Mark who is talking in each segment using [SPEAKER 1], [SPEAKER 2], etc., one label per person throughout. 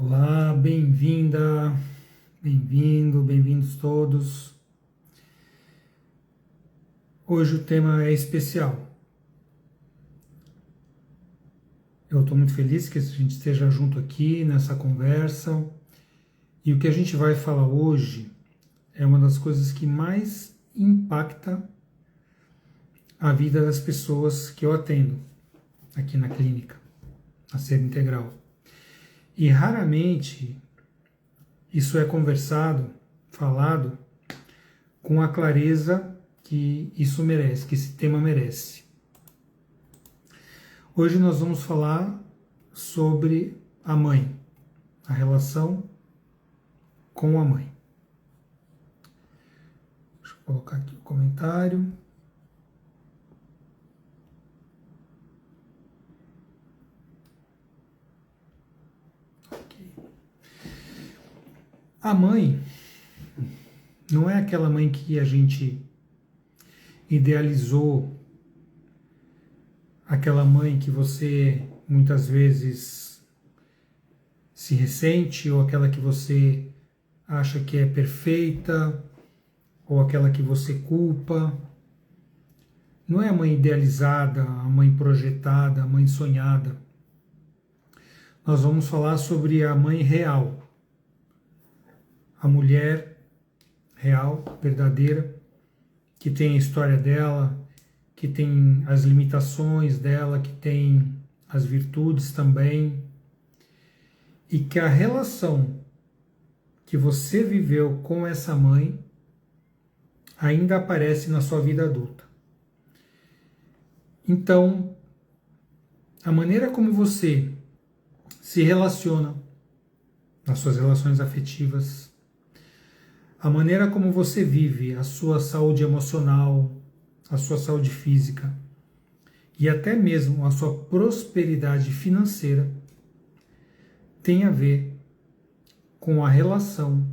[SPEAKER 1] Olá, bem-vinda, bem-vindos todos. Hoje o tema é especial. Eu estou muito feliz que a gente esteja junto aqui nessa conversa. E o que a gente vai falar hoje é uma das coisas que mais impacta a vida das pessoas que eu atendo aqui na clínica, na Ser Integral. E raramente isso é conversado, falado com a clareza que isso merece, que esse tema merece. Hoje nós vamos falar sobre a mãe, a relação com a mãe. Deixa eu colocar aqui o comentário. A mãe não é aquela mãe que a gente idealizou, aquela mãe que você muitas vezes se ressente, ou aquela que você acha que é perfeita, ou aquela que você culpa. Não é a mãe idealizada, a mãe projetada, a mãe sonhada. Nós vamos falar sobre a mãe real, a mulher real, verdadeira, que tem a história dela, que tem as limitações dela, que tem as virtudes também, e que a relação que você viveu com essa mãe ainda aparece na sua vida adulta. Então, a maneira como você se relaciona nas suas relações afetivas, a maneira como você vive a sua saúde emocional, a sua saúde física e até mesmo a sua prosperidade financeira tem a ver com a relação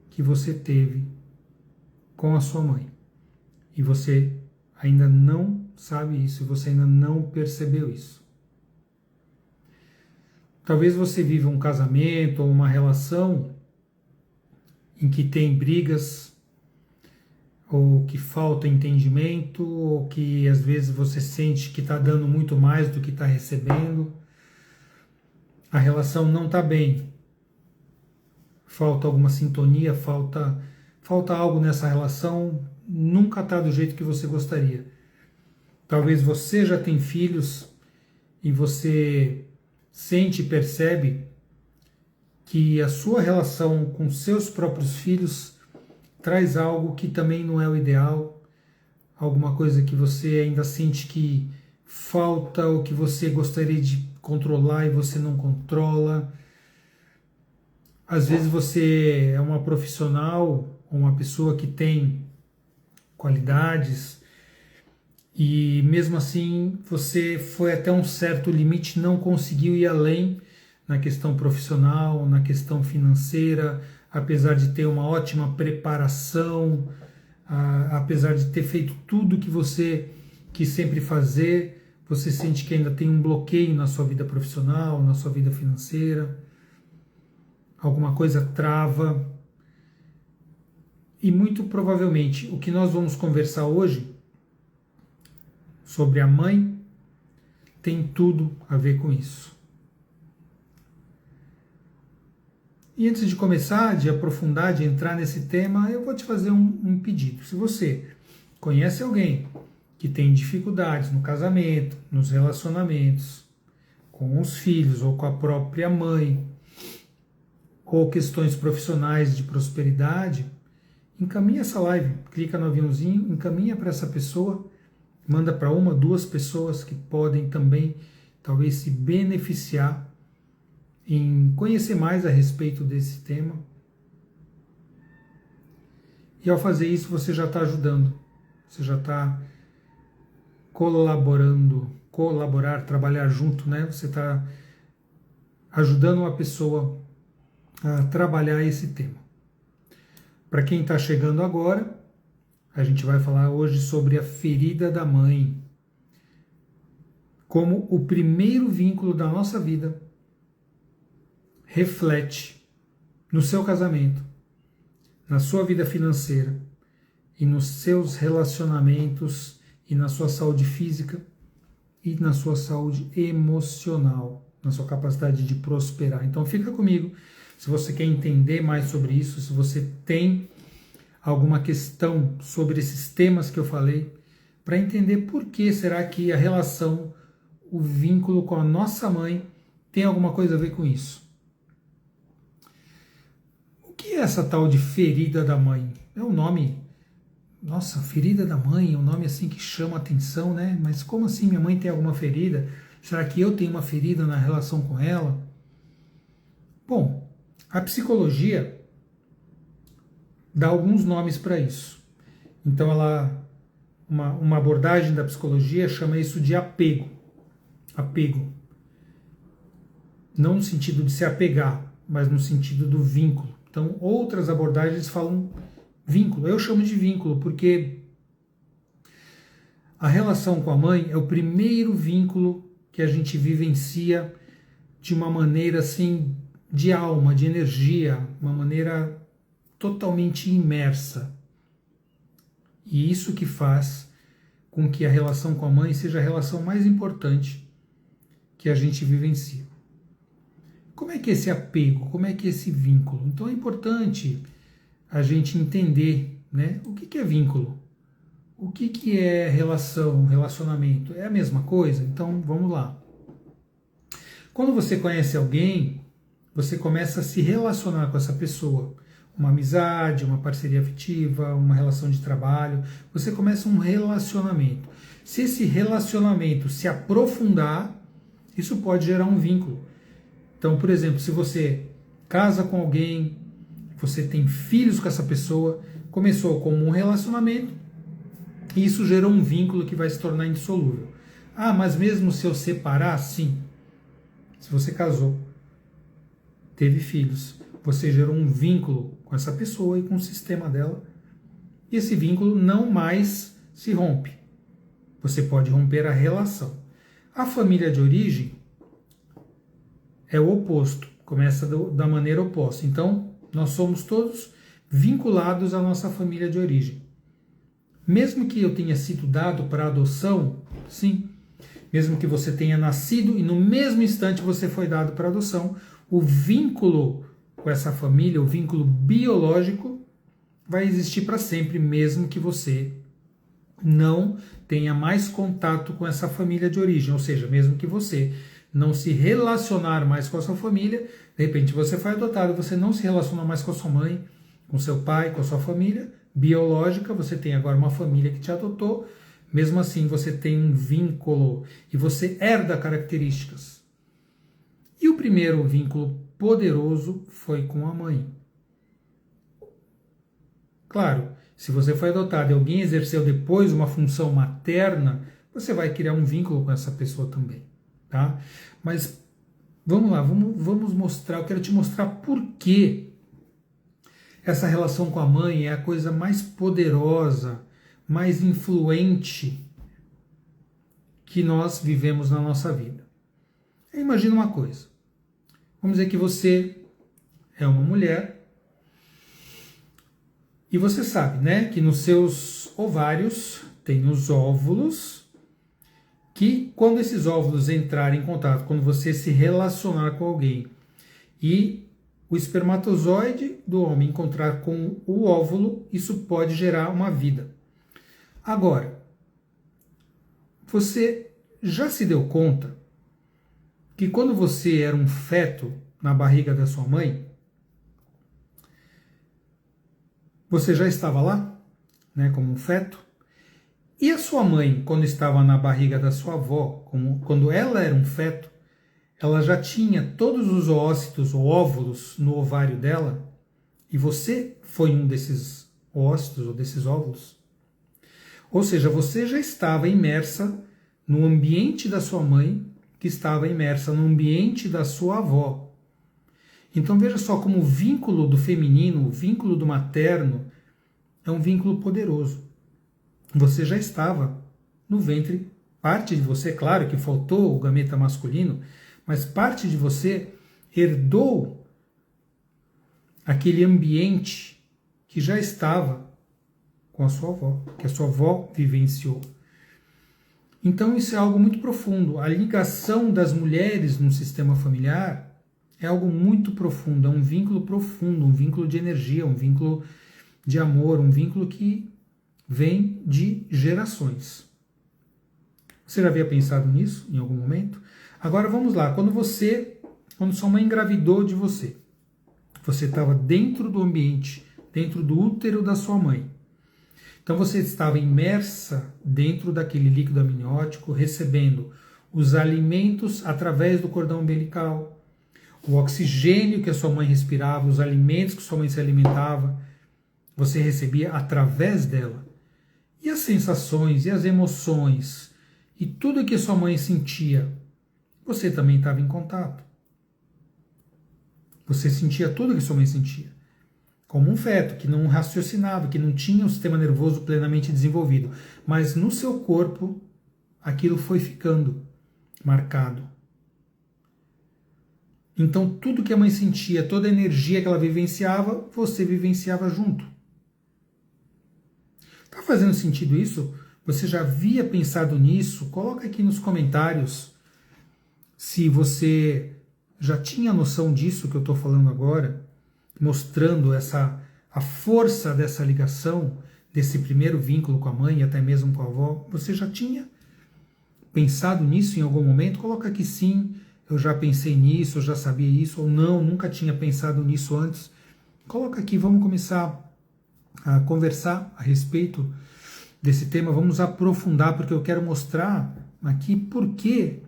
[SPEAKER 1] que você teve com a sua mãe. E você ainda não sabe isso, você ainda não percebeu isso. Talvez você viva um casamento ou uma relação em que tem brigas, ou que falta entendimento, ou que às vezes você sente que está dando muito mais do que está recebendo. A relação não está bem. Falta alguma sintonia, falta algo nessa relação, nunca está do jeito que você gostaria. Talvez você já tem filhos e você sente e percebe que a sua relação com seus próprios filhos traz algo que também não é o ideal, alguma coisa que você ainda sente que falta ou que você gostaria de controlar e você não controla. Às vezes você é uma profissional ou uma pessoa que tem qualidades e mesmo assim você foi até um certo limite, não conseguiu ir além na questão profissional, na questão financeira, apesar de ter uma ótima preparação, apesar de ter feito tudo que você quis sempre fazer, você sente que ainda tem um bloqueio na sua vida profissional, na sua vida financeira, alguma coisa trava. E muito provavelmente o que nós vamos conversar hoje sobre a mãe tem tudo a ver com isso. E antes de começar, de aprofundar, de entrar nesse tema, eu vou te fazer um pedido. Se você conhece alguém que tem dificuldades no casamento, nos relacionamentos, com os filhos ou com a própria mãe, ou questões profissionais de prosperidade, encaminha essa live, clica no aviãozinho, encaminha para essa pessoa, manda para uma, duas pessoas que podem também, talvez, se beneficiar em conhecer mais a respeito desse tema. E ao fazer isso, você já está ajudando, você já está trabalhar junto, né? Você está ajudando uma pessoa a trabalhar esse tema. Para quem está chegando agora, a gente vai falar hoje sobre a ferida da mãe, como o primeiro vínculo da nossa vida reflete no seu casamento, na sua vida financeira e nos seus relacionamentos e na sua saúde física e na sua saúde emocional, na sua capacidade de prosperar. Então fica comigo, se você quer entender mais sobre isso, se você tem alguma questão sobre esses temas que eu falei, para entender por que será que a relação, o vínculo com a nossa mãe tem alguma coisa a ver com isso. O que é essa tal de ferida da mãe? É um nome, nossa, ferida da mãe, é um nome assim que chama atenção, né? Mas como assim minha mãe tem alguma ferida? Será que eu tenho uma ferida na relação com ela? Bom, a psicologia dá alguns nomes para isso. Então uma abordagem da psicologia chama isso de apego. Apego. Não no sentido de se apegar, mas no sentido do vínculo. Então, outras abordagens falam vínculo. Eu chamo de vínculo porque a relação com a mãe é o primeiro vínculo que a gente vivencia de uma maneira assim, de alma, de energia, uma maneira totalmente imersa. E isso que faz com que a relação com a mãe seja a relação mais importante que a gente vivencia. Como é que é esse apego? Como é que é esse vínculo? Então é importante a gente entender, né, o que é vínculo. O que é relação, relacionamento? É a mesma coisa? Então vamos lá. Quando você conhece alguém, você começa a se relacionar com essa pessoa. Uma amizade, uma parceria afetiva, uma relação de trabalho. Você começa um relacionamento. Se esse relacionamento se aprofundar, isso pode gerar um vínculo. Então, por exemplo, se você casa com alguém, você tem filhos com essa pessoa, começou como um relacionamento, e isso gerou um vínculo que vai se tornar indissolúvel. Ah, mas mesmo se eu separar, sim. Se você casou, teve filhos, você gerou um vínculo com essa pessoa e com o sistema dela, e esse vínculo não mais se rompe. Você pode romper a relação. A família de origem é o oposto, começa da maneira oposta. Então, nós somos todos vinculados à nossa família de origem. Mesmo que eu tenha sido dado para adoção, sim. Mesmo que você tenha nascido e no mesmo instante você foi dado para adoção, o vínculo com essa família, o vínculo biológico, vai existir para sempre, mesmo que você não tenha mais contato com essa família de origem. Ou seja, mesmo que você não se relacionar mais com a sua família, de repente você foi adotado, você não se relaciona mais com a sua mãe, com seu pai, com a sua família biológica, você tem agora uma família que te adotou, mesmo assim você tem um vínculo e você herda características. E o primeiro vínculo poderoso foi com a mãe. Claro, se você foi adotado e alguém exerceu depois uma função materna, você vai criar um vínculo com essa pessoa também. Tá? Mas vamos lá, vamos mostrar, eu quero te mostrar por que essa relação com a mãe é a coisa mais poderosa, mais influente que nós vivemos na nossa vida. Imagina uma coisa, vamos dizer que você é uma mulher e você sabe, né, que nos seus ovários tem os óvulos, que quando esses óvulos entrarem em contato, quando você se relacionar com alguém e o espermatozoide do homem encontrar com o óvulo, isso pode gerar uma vida. Agora, você já se deu conta que quando você era um feto na barriga da sua mãe, você já estava lá, né, como um feto? E a sua mãe, quando estava na barriga da sua avó, quando ela era um feto, ela já tinha todos os oócitos ou óvulos no ovário dela, e você foi um desses oócitos ou desses óvulos. Ou seja, você já estava imersa no ambiente da sua mãe, que estava imersa no ambiente da sua avó. Então veja só como o vínculo do feminino, o vínculo do materno, é um vínculo poderoso. Você já estava no ventre, parte de você, claro que faltou o gameta masculino, mas parte de você herdou aquele ambiente que já estava com a sua avó, que a sua avó vivenciou. Então isso é algo muito profundo. A ligação das mulheres no sistema familiar é algo muito profundo, é um vínculo profundo, um vínculo de energia, um vínculo de amor, um vínculo que vem de gerações. Você já havia pensado nisso em algum momento? Agora vamos lá, quando sua mãe engravidou de você, você estava dentro do ambiente, dentro do útero da sua mãe. Então você estava imersa dentro daquele líquido amniótico, recebendo os alimentos através do cordão umbilical, o oxigênio que a sua mãe respirava, os alimentos que sua mãe se alimentava, você recebia através dela. E as sensações, e as emoções, e tudo que sua mãe sentia, você também estava em contato. Você sentia tudo que sua mãe sentia. Como um feto que não raciocinava, que não tinha o sistema nervoso plenamente desenvolvido. Mas no seu corpo, aquilo foi ficando marcado. Então tudo que a mãe sentia, toda a energia que ela vivenciava, você vivenciava junto. Tá fazendo sentido isso? Você já havia pensado nisso? Coloca aqui nos comentários se você já tinha noção disso que eu estou falando agora, mostrando a força dessa ligação, desse primeiro vínculo com a mãe e até mesmo com a avó. Você já tinha pensado nisso em algum momento? Coloca aqui sim, eu já pensei nisso, eu já sabia isso, ou não, nunca tinha pensado nisso antes. Coloca aqui, vamos começar a conversar a respeito desse tema, vamos aprofundar, porque eu quero mostrar aqui por que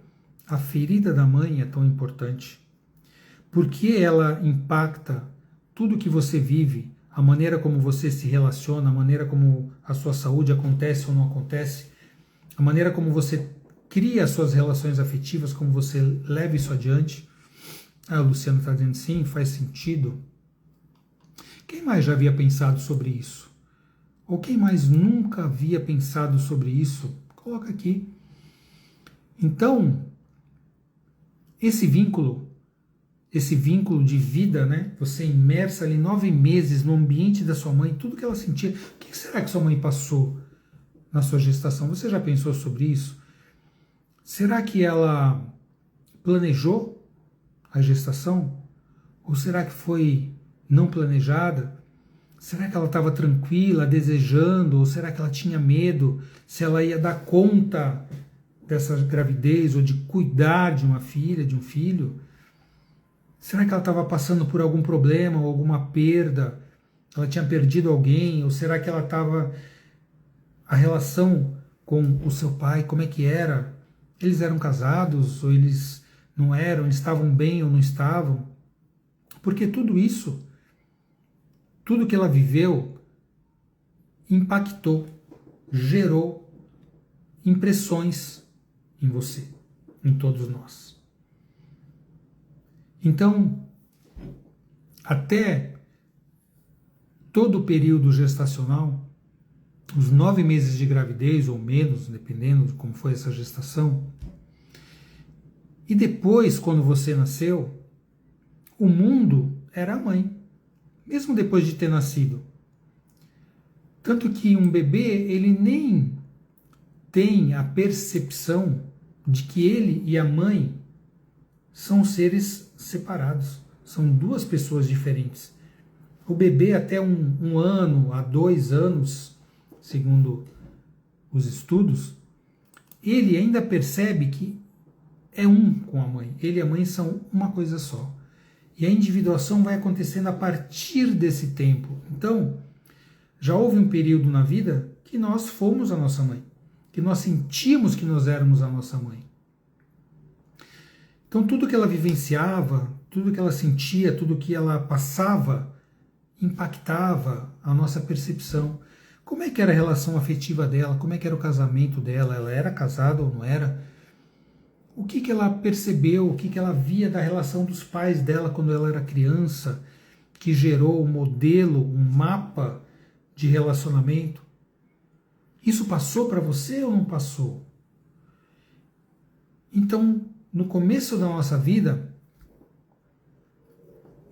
[SPEAKER 1] a ferida da mãe é tão importante, por que ela impacta tudo que você vive, a maneira como você se relaciona, a maneira como a sua saúde acontece ou não acontece, a maneira como você cria as suas relações afetivas, como você leva isso adiante. Ah, o Luciano está dizendo sim, faz sentido. Quem mais já havia pensado sobre isso? Ou quem mais nunca havia pensado sobre isso? Coloca aqui. Então, esse vínculo de vida, né? Você imersa ali 9 meses no ambiente da sua mãe, tudo que ela sentia. O que será que sua mãe passou na sua gestação? Você já pensou sobre isso? Será que ela planejou a gestação? Ou será que foi não planejada? Será que ela estava tranquila, desejando? Ou será que ela tinha medo se ela ia dar conta dessa gravidez ou de cuidar de uma filha, de um filho? Será que ela estava passando por algum problema ou alguma perda? Ela tinha perdido alguém? Ou será que ela estava... A relação com o seu pai, como é que era? Eles eram casados ou eles não eram? Eles estavam bem ou não estavam? Porque tudo isso, tudo que ela viveu, impactou, gerou impressões em você, em todos nós. Então, até todo o período gestacional, os 9 meses de gravidez ou menos, dependendo de como foi essa gestação, e depois, quando você nasceu, o mundo era a mãe, mesmo depois de ter nascido. Tanto que um bebê, ele nem tem a percepção de que ele e a mãe são seres separados, são duas pessoas diferentes. O bebê até um ano a 2 anos, segundo os estudos, ele ainda percebe que é um com a mãe. Ele e a mãe são uma coisa só. E a individuação vai acontecendo a partir desse tempo. Então, já houve um período na vida que nós fomos a nossa mãe, que nós sentimos que nós éramos a nossa mãe. Então, tudo que ela vivenciava, tudo que ela sentia, tudo que ela passava, impactava a nossa percepção. Como é que era a relação afetiva dela? Como é que era o casamento dela? Ela era casada ou não era? O que ela percebeu? O que ela via da relação dos pais dela quando ela era criança, que gerou um modelo, um mapa de relacionamento? Isso passou para você ou não passou? Então, no começo da nossa vida,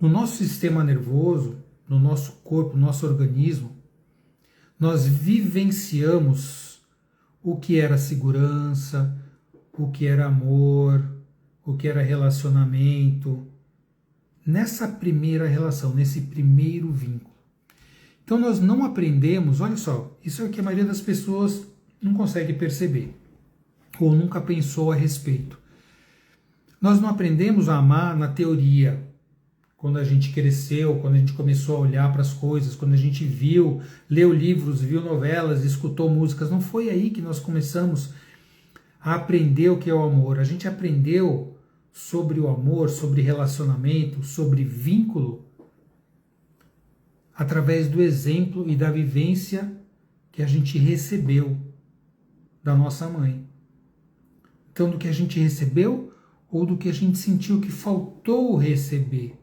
[SPEAKER 1] no nosso sistema nervoso, no nosso corpo, no nosso organismo, nós vivenciamos o que era segurança, o que era amor, o que era relacionamento, nessa primeira relação, nesse primeiro vínculo. Então nós não aprendemos, olha só, isso é o que a maioria das pessoas não consegue perceber, ou nunca pensou a respeito. Nós não aprendemos a amar na teoria, quando a gente cresceu, quando a gente começou a olhar para as coisas, quando a gente viu, leu livros, viu novelas, escutou músicas. Não foi aí que nós começamos a aprender o que é o amor. A gente aprendeu sobre o amor, sobre relacionamento, sobre vínculo, através do exemplo e da vivência que a gente recebeu da nossa mãe. Então, do que a gente recebeu ou do que a gente sentiu que faltou receber.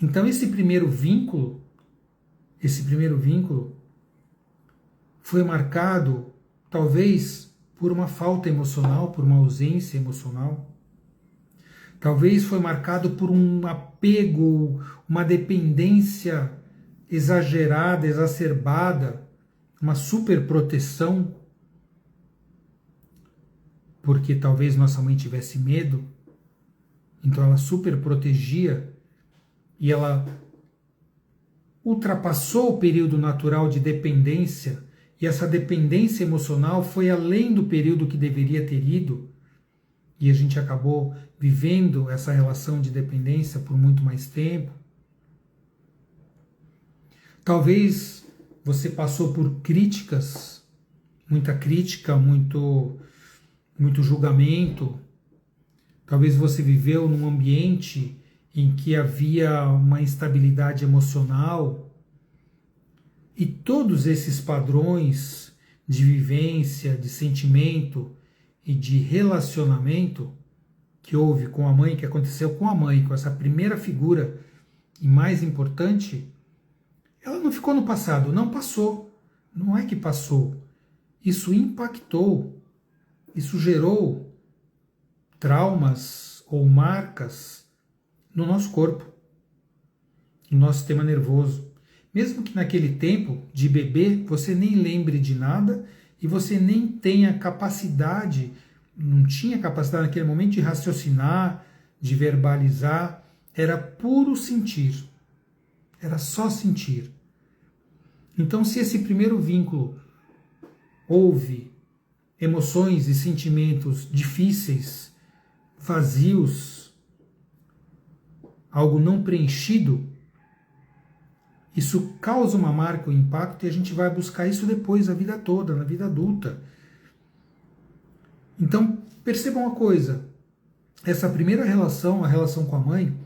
[SPEAKER 1] Então, esse primeiro vínculo foi marcado, talvez, por uma falta emocional, por uma ausência emocional. Talvez foi marcado por um apego, uma dependência exagerada, exacerbada, uma superproteção, porque talvez nossa mãe tivesse medo, então ela superprotegia e ela ultrapassou o período natural de dependência, e essa dependência emocional foi além do período que deveria ter ido, e a gente acabou vivendo essa relação de dependência por muito mais tempo. Talvez você passou por críticas, muita crítica, muito julgamento. Talvez você viveu num ambiente em que havia uma instabilidade emocional, e todos esses padrões de vivência, de sentimento e de relacionamento que houve com a mãe, que aconteceu com a mãe, com essa primeira figura e mais importante, ela não ficou no passado, não passou. Não é que passou. Isso impactou, isso gerou traumas ou marcas no nosso corpo, no nosso sistema nervoso. Mesmo que naquele tempo de bebê você nem lembre de nada e você nem tenha capacidade, não tinha capacidade naquele momento de raciocinar, de verbalizar, era puro sentir, era só sentir. Então, se esse primeiro vínculo houve emoções e sentimentos difíceis, vazios, algo não preenchido, isso causa uma marca, um impacto, e a gente vai buscar isso depois, a vida toda, na vida adulta. Então, percebam uma coisa, essa primeira relação, a relação com a mãe,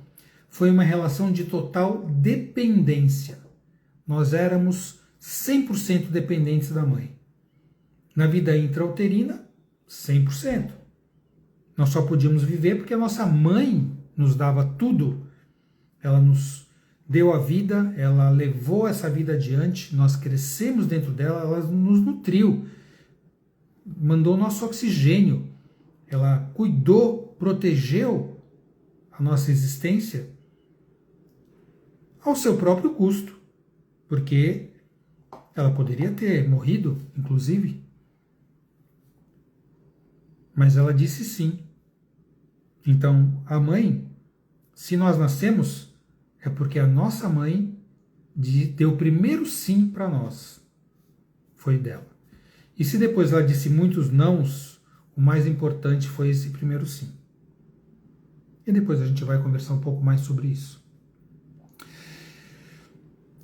[SPEAKER 1] foi uma relação de total dependência. Nós éramos 100% dependentes da mãe. Na vida intrauterina, 100%. Nós só podíamos viver porque a nossa mãe nos dava tudo. Ela nos deu a vida, ela levou essa vida adiante, nós crescemos dentro dela, ela nos nutriu, mandou nosso oxigênio, ela cuidou, protegeu a nossa existência ao seu próprio custo, porque ela poderia ter morrido, inclusive, mas ela disse sim. Então, a mãe, se nós nascemos, é porque a nossa mãe deu o primeiro sim para nós. Foi dela. E se depois ela disse muitos nãos, o mais importante foi esse primeiro sim. E depois a gente vai conversar um pouco mais sobre isso.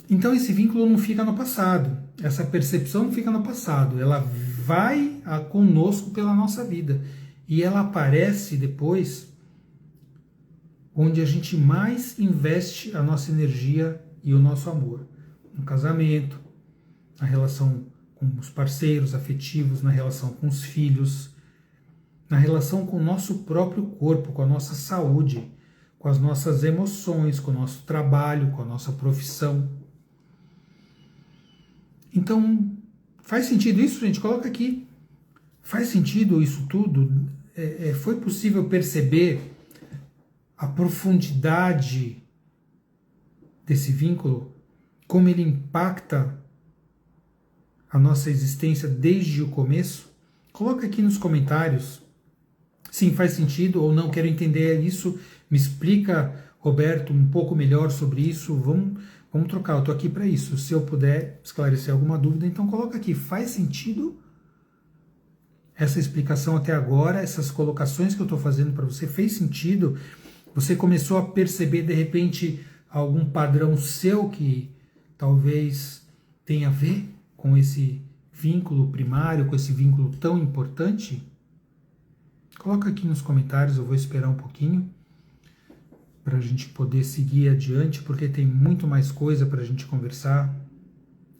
[SPEAKER 1] Então esse vínculo não fica no passado. Essa percepção não fica no passado. Ela vai conosco pela nossa vida. E ela aparece depois onde a gente mais investe a nossa energia e o nosso amor. No casamento, na relação com os parceiros afetivos, na relação com os filhos, na relação com o nosso próprio corpo, com a nossa saúde, com as nossas emoções, com o nosso trabalho, com a nossa profissão. Então, faz sentido isso, gente? Coloca aqui. Faz sentido isso tudo? Foi possível perceber a profundidade desse vínculo, como ele impacta a nossa existência desde o começo? Coloca aqui nos comentários. Sim, faz sentido ou não, quero entender isso. Me explica, Roberto, um pouco melhor sobre isso. Vamos trocar, eu estou aqui para isso. Se eu puder esclarecer alguma dúvida, então coloca aqui. Faz sentido essa explicação até agora? Essas colocações que eu estou fazendo para você, fez sentido? Você começou a perceber, de repente, algum padrão seu que talvez tenha a ver com esse vínculo primário, com esse vínculo tão importante? Coloca aqui nos comentários, eu vou esperar um pouquinho para a gente poder seguir adiante, porque tem muito mais coisa para a gente conversar,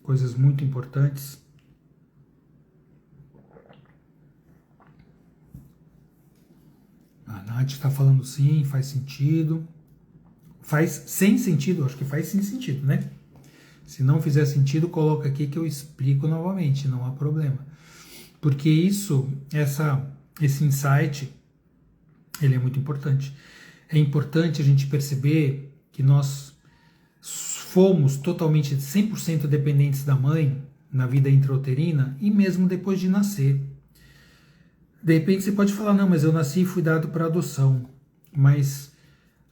[SPEAKER 1] coisas muito importantes. A Nath está falando sim, faz sentido. Faz sem sentido? Acho que faz sim sentido, né? Se não fizer sentido, coloca aqui que eu explico novamente, não há problema. Porque esse insight, ele é muito importante. É importante a gente perceber que nós fomos totalmente 100% dependentes da mãe na vida intrauterina e mesmo depois de nascer. De repente você pode falar, não, mas eu nasci e fui dado para adoção. Mas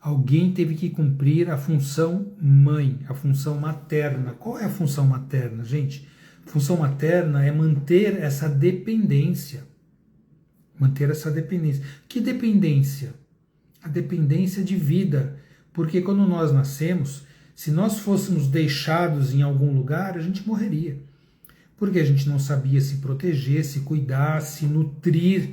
[SPEAKER 1] alguém teve que cumprir a função mãe, a função materna. Qual é a função materna, gente? A função materna é manter essa dependência. Manter essa dependência. Que dependência? A dependência de vida. Porque quando nós nascemos, se nós fôssemos deixados em algum lugar, a gente morreria. Porque a gente não sabia se proteger, se cuidar, se nutrir,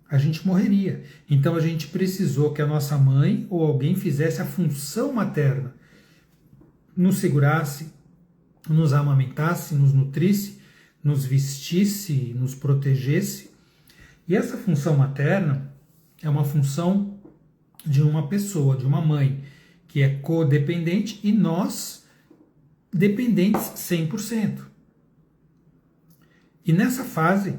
[SPEAKER 1] a gente morreria. Então a gente precisou que a nossa mãe ou alguém fizesse a função materna, nos segurasse, nos amamentasse, nos nutrisse, nos vestisse, nos protegesse. E essa função materna é uma função de uma pessoa, de uma mãe, que é codependente e nós dependentes 100%. E nessa fase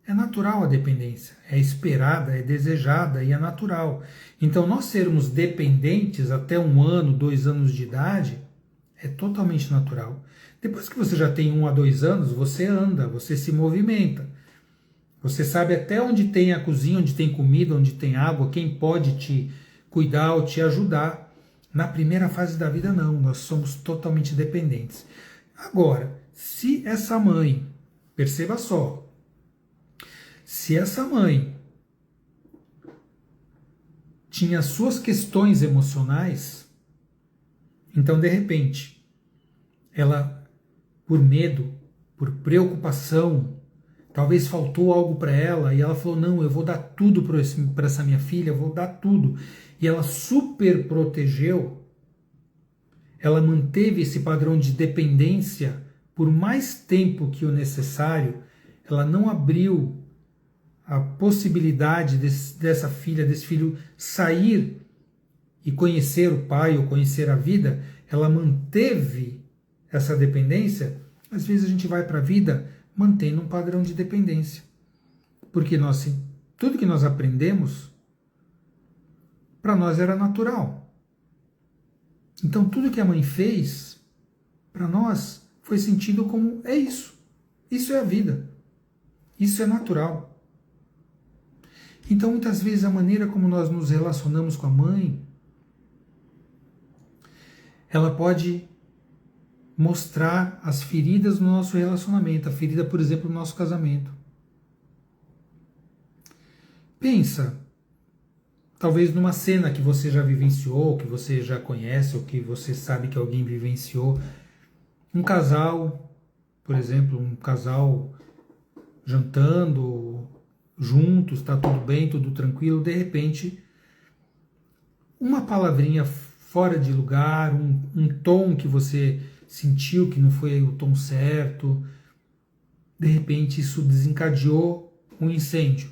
[SPEAKER 1] é natural a dependência, é esperada, é desejada e é natural. Então nós sermos dependentes até 1 ano, 2 anos de idade é totalmente natural. Depois que você já tem 1 a 2 anos, você anda, você se movimenta. Você sabe até onde tem a cozinha, onde tem comida, onde tem água, quem pode te cuidar ou te ajudar. Na primeira fase da vida não, nós somos totalmente dependentes. Agora, se essa mãe, perceba só, se essa mãe tinha suas questões emocionais, então de repente, ela, por medo, por preocupação, talvez faltou algo para ela e ela falou, não, eu vou dar tudo para essa minha filha, eu vou dar tudo. E ela super protegeu, ela manteve esse padrão de dependência por mais tempo que o necessário, ela não abriu a possibilidade dessa filha, desse filho sair e conhecer o pai ou conhecer a vida, ela manteve essa dependência. Às vezes a gente vai para a vida mantendo um padrão de dependência, porque tudo que nós aprendemos, para nós era natural. Então tudo que a mãe fez, para nós, foi sentido como é isso. Isso é a vida. Isso é natural. Então, muitas vezes, a maneira como nós nos relacionamos com a mãe, ela pode mostrar as feridas no nosso relacionamento. A ferida, por exemplo, no nosso casamento. Pensa, talvez numa cena que você já vivenciou, que você já conhece, ou que você sabe que alguém vivenciou. Um casal, por exemplo, um casal jantando juntos, está tudo bem, tudo tranquilo, de repente, uma palavrinha fora de lugar, um tom que você sentiu que não foi o tom certo, de repente isso desencadeou um incêndio,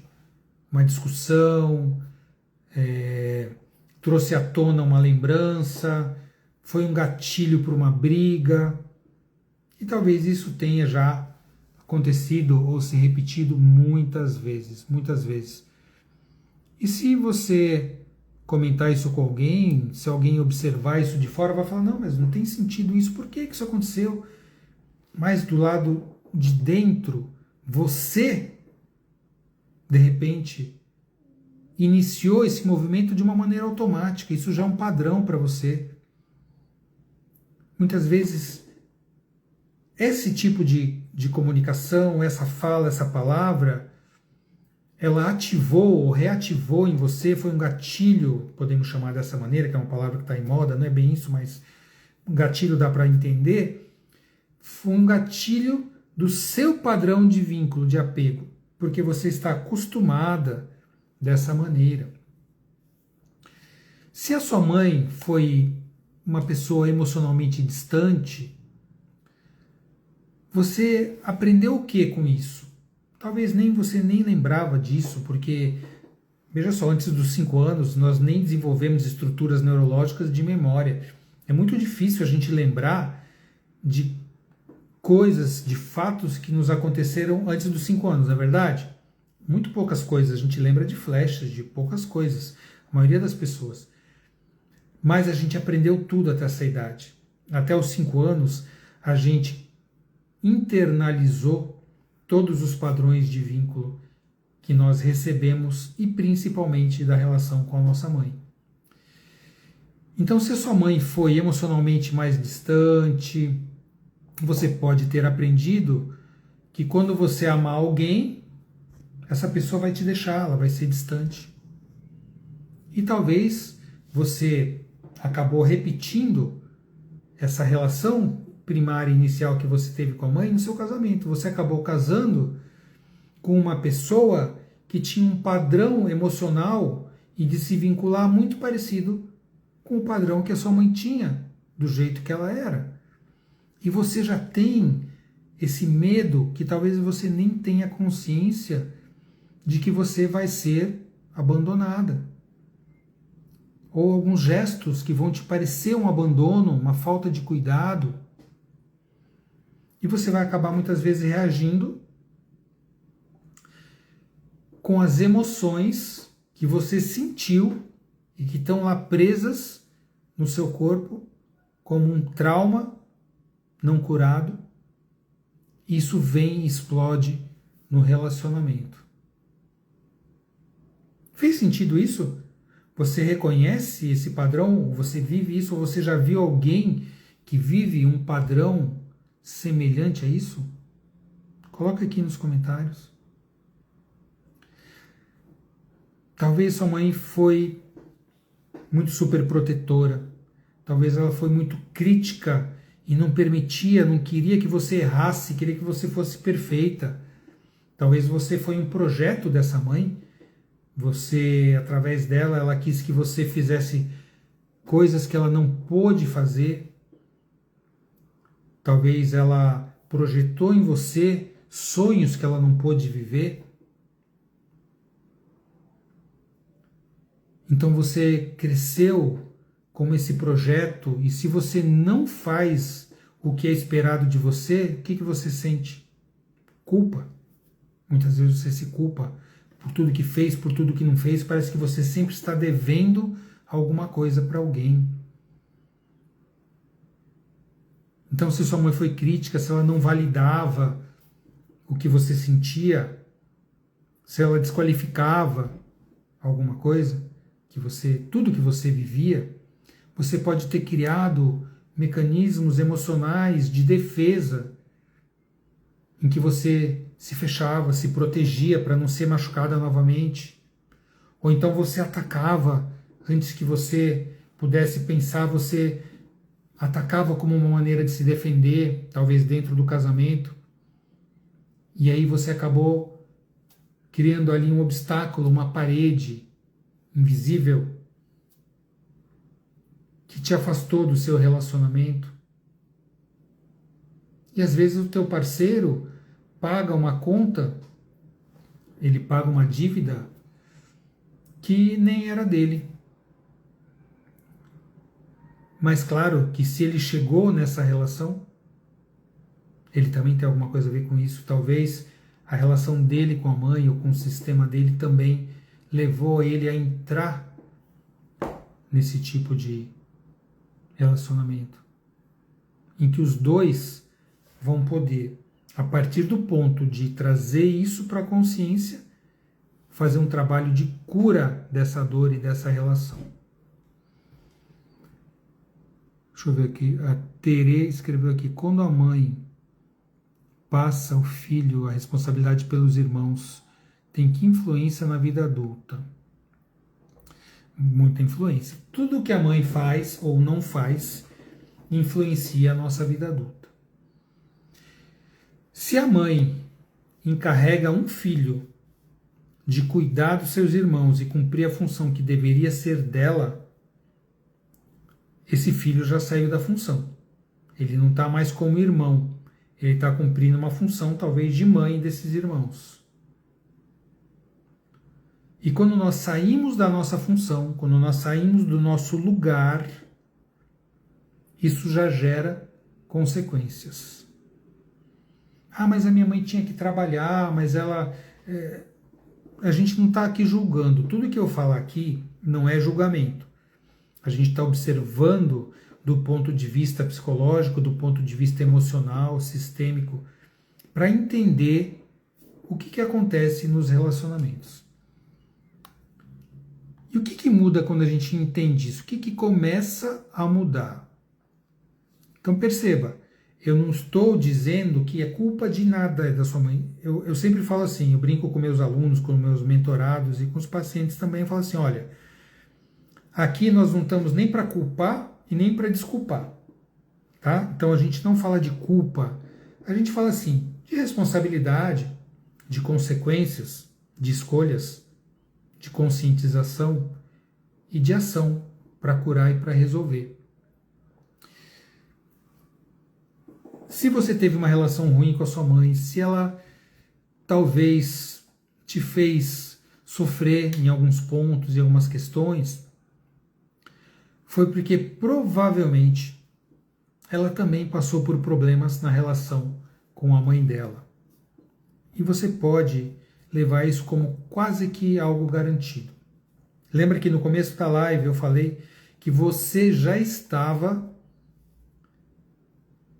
[SPEAKER 1] uma discussão, trouxe à tona uma lembrança, foi um gatilho para uma briga, e talvez isso tenha já acontecido ou se repetido muitas vezes, muitas vezes. E se você comentar isso com alguém, se alguém observar isso de fora, vai falar, não, mas não tem sentido isso, por que isso aconteceu? Mas do lado de dentro, você, de repente, iniciou esse movimento de uma maneira automática, isso já é um padrão para você. Muitas vezes, esse tipo de comunicação, essa fala, essa palavra, ela ativou ou reativou em você, foi um gatilho, podemos chamar dessa maneira, que é uma palavra que está em moda, não é bem isso, mas um gatilho dá para entender, foi um gatilho do seu padrão de vínculo, de apego, porque você está acostumada dessa maneira. Se a sua mãe foi uma pessoa emocionalmente distante, você aprendeu o que com isso? Talvez você nem lembrava disso, porque, veja só, antes dos 5 anos nós nem desenvolvemos estruturas neurológicas de memória. É muito difícil a gente lembrar de coisas, de fatos que nos aconteceram antes dos 5 anos, não é verdade? Muito poucas coisas, a gente lembra de flashes, de poucas coisas, a maioria das pessoas. Mas a gente aprendeu tudo até essa idade. Até os 5 anos, a gente internalizou todos os padrões de vínculo que nós recebemos e principalmente da relação com a nossa mãe. Então, se a sua mãe foi emocionalmente mais distante, você pode ter aprendido que quando você amar alguém, essa pessoa vai te deixar, ela vai ser distante. E talvez você acabou repetindo essa relação primária inicial que você teve com a mãe no seu casamento. Você acabou casando com uma pessoa que tinha um padrão emocional e de se vincular muito parecido com o padrão que a sua mãe tinha, do jeito que ela era. E você já tem esse medo que talvez você nem tenha consciência de que você vai ser abandonada. Ou alguns gestos que vão te parecer um abandono, uma falta de cuidado. E você vai acabar muitas vezes reagindo com as emoções que você sentiu e que estão lá presas no seu corpo como um trauma não curado. Isso vem e explode no relacionamento. Fez sentido isso? Você reconhece esse padrão? Você vive isso? Ou você já viu alguém que vive um padrão semelhante a isso? Coloca aqui nos comentários. Talvez sua mãe foi muito superprotetora. Talvez ela foi muito crítica e não permitia, não queria que você errasse, queria que você fosse perfeita. Talvez você foi um projeto dessa mãe. Você, através dela, ela quis que você fizesse coisas que ela não pôde fazer. Talvez ela projetou em você sonhos que ela não pôde viver. Então você cresceu como esse projeto, e se você não faz o que é esperado de você, o que você sente? Culpa. Muitas vezes você se culpa por tudo que fez, por tudo que não fez, parece que você sempre está devendo alguma coisa para alguém. Então, se sua mãe foi crítica, se ela não validava o que você sentia, se ela desqualificava alguma coisa, tudo que você vivia, você pode ter criado mecanismos emocionais de defesa em que você se fechava, se protegia para não ser machucada novamente. Ou então você atacava antes que você pudesse pensar, você atacava como uma maneira de se defender, talvez dentro do casamento. E aí você acabou criando ali um obstáculo, uma parede invisível que te afastou do seu relacionamento. E às vezes o teu parceiro paga uma conta, ele paga uma dívida que nem era dele. Mas claro que se ele chegou nessa relação, ele também tem alguma coisa a ver com isso. Talvez a relação dele com a mãe ou com o sistema dele também levou ele a entrar nesse tipo de relacionamento, em que os dois vão poder, a partir do ponto de trazer isso para a consciência, fazer um trabalho de cura dessa dor e dessa relação. Deixa eu ver aqui, a Tere escreveu aqui, quando a mãe passa ao filho a responsabilidade pelos irmãos, tem que influência na vida adulta? Muita influência. Tudo que a mãe faz ou não faz influencia a nossa vida adulta. Se a mãe encarrega um filho de cuidar dos seus irmãos e cumprir a função que deveria ser dela, esse filho já saiu da função. Ele não está mais como irmão. Ele está cumprindo uma função, talvez, de mãe desses irmãos. E quando nós saímos da nossa função, quando nós saímos do nosso lugar, isso já gera consequências. Ah, mas a minha mãe tinha que trabalhar, mas ela... A gente não está aqui julgando. Tudo que eu falar aqui não é julgamento. A gente está observando do ponto de vista psicológico, do ponto de vista emocional, sistêmico, para entender o que acontece nos relacionamentos. E o que muda quando a gente entende isso? O que começa a mudar? Então perceba, eu não estou dizendo que é culpa de nada da sua mãe. Eu sempre falo assim, eu brinco com meus alunos, com meus mentorados e com os pacientes também, eu falo assim, olha, aqui nós não estamos nem para culpar e nem para desculpar, tá? Então a gente não fala de culpa, a gente fala assim, de responsabilidade, de consequências, de escolhas, de conscientização e de ação para curar e para resolver. Se você teve uma relação ruim com a sua mãe, se ela talvez te fez sofrer em alguns pontos, em algumas questões, foi porque provavelmente ela também passou por problemas na relação com a mãe dela. E você pode levar isso como quase que algo garantido. Lembra que no começo da live eu falei que você já estava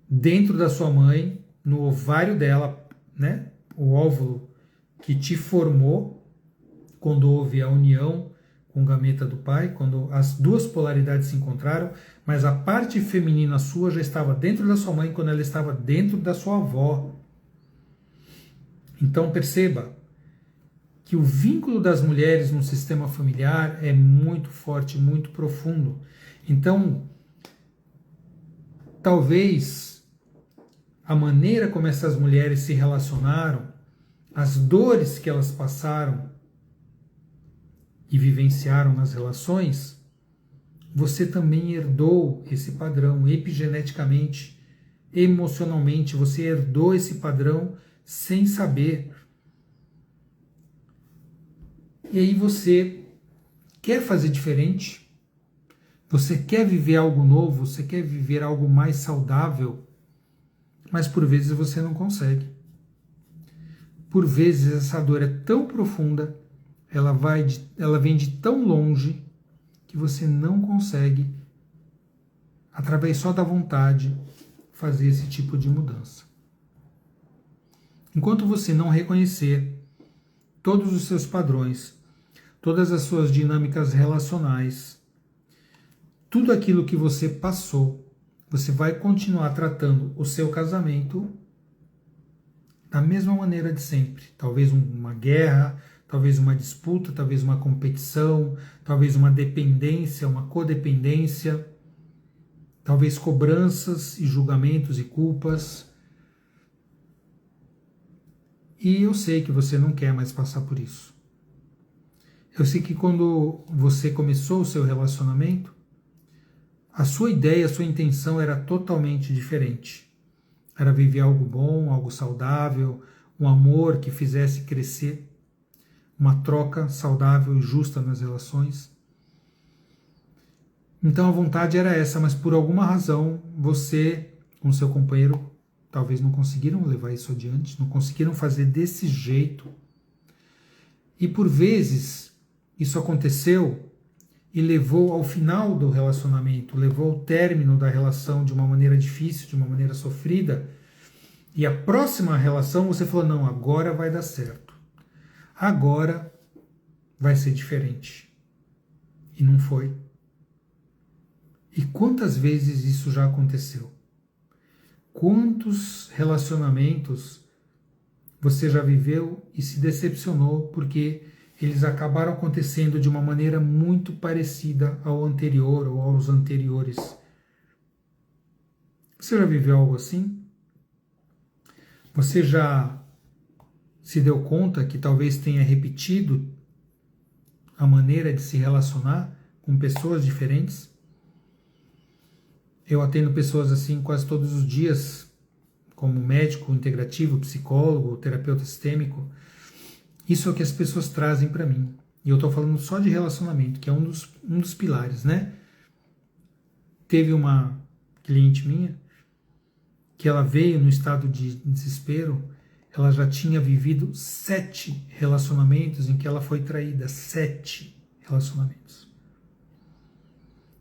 [SPEAKER 1] dentro da sua mãe, no ovário dela, né? O óvulo que te formou quando houve a união com o gameta do pai, quando as duas polaridades se encontraram, mas a parte feminina sua já estava dentro da sua mãe quando ela estava dentro da sua avó. Então perceba que o vínculo das mulheres no sistema familiar é muito forte, muito profundo. Então, talvez a maneira como essas mulheres se relacionaram, as dores que elas passaram e vivenciaram nas relações, você também herdou esse padrão epigeneticamente, emocionalmente, você herdou esse padrão sem saber. E aí você quer fazer diferente, você quer viver algo novo, você quer viver algo mais saudável, mas por vezes você não consegue. Por vezes essa dor é tão profunda, ela vem de tão longe, que você não consegue, através só da vontade, fazer esse tipo de mudança. Enquanto você não reconhecer todos os seus padrões, todas as suas dinâmicas relacionais, tudo aquilo que você passou, você vai continuar tratando o seu casamento da mesma maneira de sempre. Talvez uma guerra, talvez uma disputa, talvez uma competição, talvez uma dependência, uma codependência, talvez cobranças e julgamentos e culpas. E eu sei que você não quer mais passar por isso. Eu sei que quando você começou o seu relacionamento, a sua ideia, a sua intenção era totalmente diferente. Era viver algo bom, algo saudável, um amor que fizesse crescer, uma troca saudável e justa nas relações. Então a vontade era essa, mas por alguma razão você, com seu companheiro, talvez não conseguiram levar isso adiante, não conseguiram fazer desse jeito. E por vezes isso aconteceu e levou ao final do relacionamento, levou ao término da relação de uma maneira difícil, de uma maneira sofrida, e a próxima relação você falou, não, agora vai dar certo. Agora vai ser diferente. E não foi. E quantas vezes isso já aconteceu? Quantos relacionamentos você já viveu e se decepcionou porque eles acabaram acontecendo de uma maneira muito parecida ao anterior ou aos anteriores? Você já viveu algo assim? Você já se deu conta que talvez tenha repetido a maneira de se relacionar com pessoas diferentes? Eu atendo pessoas assim quase todos os dias, como médico integrativo, psicólogo, terapeuta sistêmico. Isso é o que as pessoas trazem para mim. E eu estou falando só de relacionamento, que é um dos pilares, né? Teve uma cliente minha que ela veio no estado de desespero. Ela já tinha vivido 7 relacionamentos em que ela foi traída. 7 relacionamentos.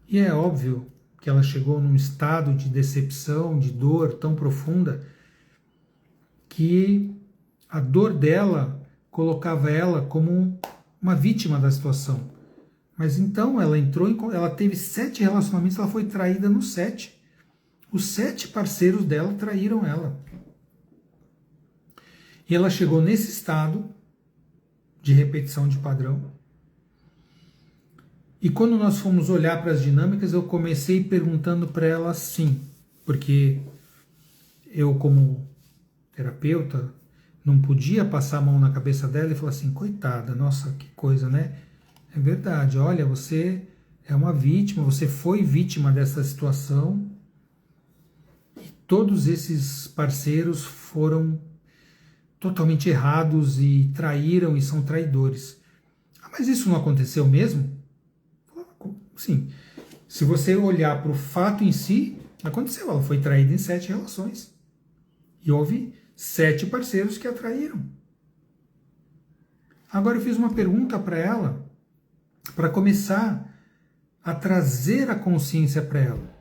[SPEAKER 1] E é óbvio que ela chegou num estado de decepção, de dor tão profunda, que a dor dela colocava ela como uma vítima da situação. Mas então ela ela teve 7 relacionamentos, ela foi traída nos 7. Os 7 parceiros dela traíram ela. E ela chegou nesse estado de repetição de padrão. E quando nós fomos olhar para as dinâmicas, eu comecei perguntando para ela assim, porque eu, como terapeuta, não podia passar a mão na cabeça dela e falar assim, coitada, nossa, que coisa, né? É verdade, olha, você é uma vítima, você foi vítima dessa situação e todos esses parceiros foram totalmente errados e traíram e são traidores. Ah, mas isso não aconteceu mesmo? Sim. Se você olhar para o fato em si, aconteceu. Ela foi traída em 7 relações. E houve 7 parceiros que a traíram. Agora eu fiz uma pergunta para ela, para começar a trazer a consciência para ela.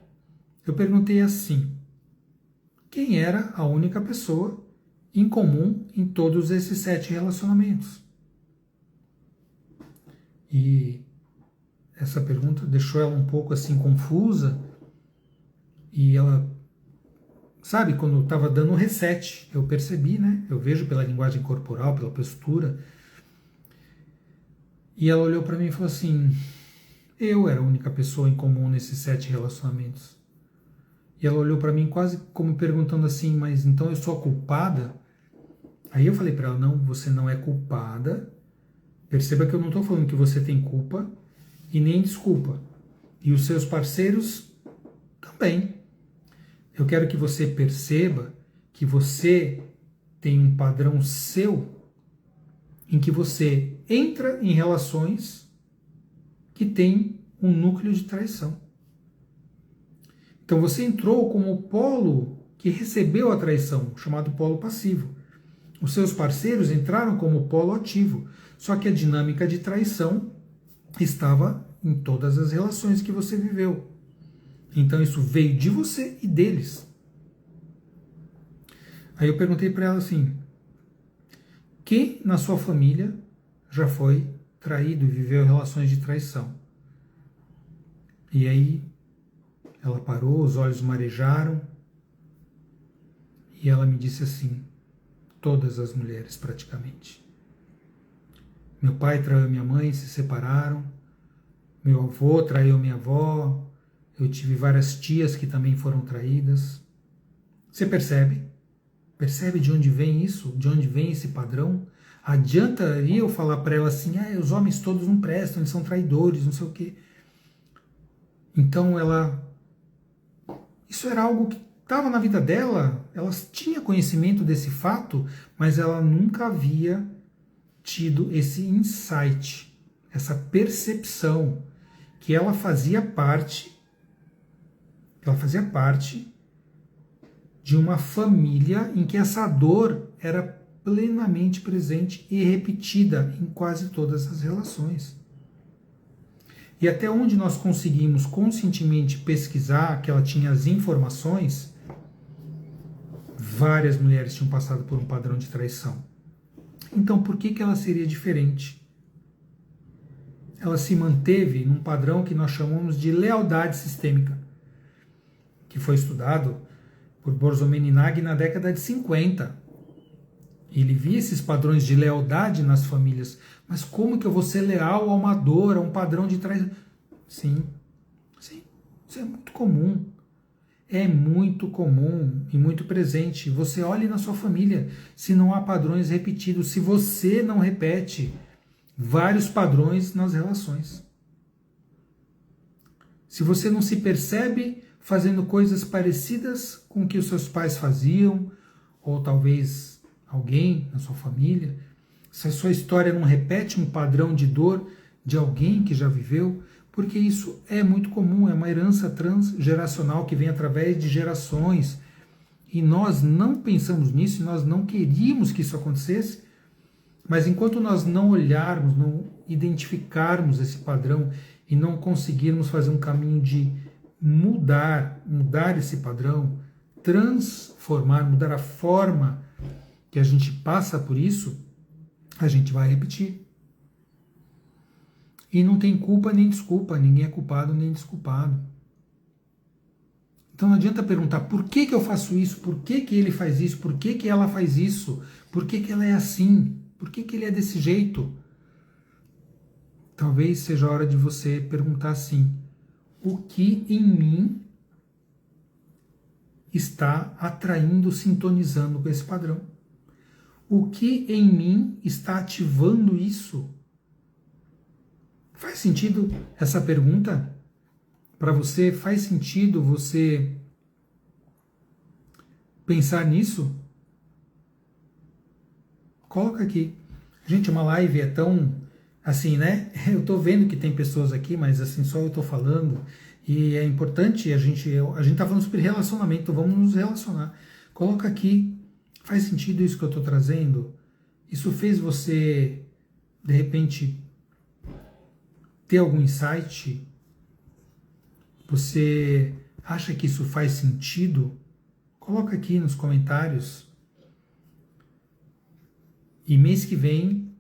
[SPEAKER 1] Eu perguntei assim, quem era a única pessoa em comum em todos esses 7 relacionamentos? E essa pergunta deixou ela um pouco assim confusa, e ela, sabe, quando eu estava dando um reset, eu percebi, né? Eu vejo pela linguagem corporal, pela postura, e ela olhou para mim e falou assim, eu era a única pessoa em comum nesses 7 relacionamentos. E ela olhou para mim quase como perguntando assim, mas então eu sou a culpada? Aí eu falei para ela, não, você não é culpada. Perceba que eu não estou falando que você tem culpa e nem desculpa. E os seus parceiros também. Eu quero que você perceba que você tem um padrão seu em que você entra em relações que tem um núcleo de traição. Então você entrou como o polo que recebeu a traição, chamado polo passivo. Os seus parceiros entraram como polo ativo, só que a dinâmica de traição estava em todas as relações que você viveu. Então isso veio de você e deles. Aí eu perguntei para ela assim, quem na sua família já foi traído e viveu relações de traição? E aí ela parou, os olhos marejaram, e ela me disse assim, todas as mulheres praticamente. Meu pai traiu minha mãe, se separaram, meu avô traiu minha avó, eu tive várias tias que também foram traídas. Você percebe? Percebe de onde vem isso? De onde vem esse padrão? Adiantaria eu falar para ela assim, os homens todos não prestam, eles são traidores, não sei o quê. Então isso era algo que estava na vida dela, ela tinha conhecimento desse fato, mas ela nunca havia tido esse insight, essa percepção que ela fazia parte de uma família em que essa dor era plenamente presente e repetida em quase todas as relações. E até onde nós conseguimos conscientemente pesquisar, que ela tinha as informações, várias mulheres tinham passado por um padrão de traição. Então, por que ela seria diferente? Ela se manteve num padrão que nós chamamos de lealdade sistêmica, que foi estudado por Borzomeninag na década de 50. Ele via esses padrões de lealdade nas famílias. Mas como que eu vou ser leal a uma dor, a um padrão de traição? Sim, isso é muito comum. É muito comum e muito presente. Você olhe na sua família se não há padrões repetidos, se você não repete vários padrões nas relações. Se você não se percebe fazendo coisas parecidas com o que os seus pais faziam, ou talvez alguém na sua família, se a sua história não repete um padrão de dor de alguém que já viveu, porque isso é muito comum, é uma herança transgeracional que vem através de gerações, e nós não pensamos nisso, nós não queríamos que isso acontecesse, mas enquanto nós não olharmos, não identificarmos esse padrão e não conseguirmos fazer um caminho de mudar esse padrão, transformar, mudar a forma que a gente passa por isso, a gente vai repetir. E não tem culpa nem desculpa, ninguém é culpado nem desculpado. Então não adianta perguntar por que eu faço isso, por que ele faz isso, por que ela faz isso, por que ela é assim, por que ele é desse jeito. Talvez seja a hora de você perguntar assim: o que em mim está atraindo, sintonizando com esse padrão? O que em mim está ativando isso? Faz sentido essa pergunta para você? Faz sentido você pensar nisso? Coloca aqui. Gente, uma live é tão assim, né? Eu tô vendo que tem pessoas aqui, mas assim, só eu tô falando. E é importante, a gente tá falando sobre relacionamento, vamos nos relacionar. Coloca aqui, faz sentido isso que eu tô trazendo? Isso fez você, de repente, ter algum insight? Você acha que isso faz sentido? Coloca aqui nos comentários. E mês que vem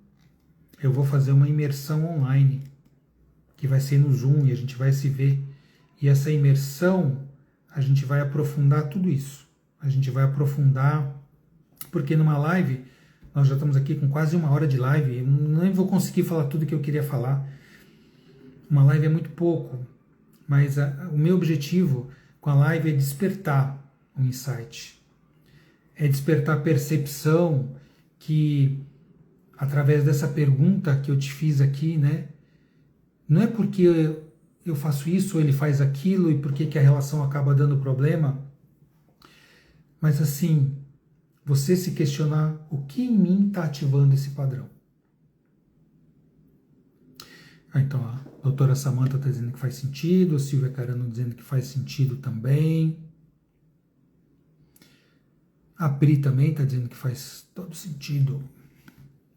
[SPEAKER 1] eu vou fazer uma imersão online, que vai ser no Zoom e a gente vai se ver. E essa imersão, a gente vai aprofundar tudo isso. A gente vai aprofundar, porque numa live, nós já estamos aqui com quase 1 hora de live, eu nem vou conseguir falar tudo que eu queria falar. Uma live é muito pouco, mas o meu objetivo com a live é despertar um insight. É despertar a percepção que, através dessa pergunta que eu te fiz aqui, né? Não é porque eu faço isso ou ele faz aquilo e por que a relação acaba dando problema, mas assim, você se questionar o que em mim está ativando esse padrão. Então, a doutora Samantha está dizendo que faz sentido, a Silvia Carano dizendo que faz sentido também. A Pri também está dizendo que faz todo sentido.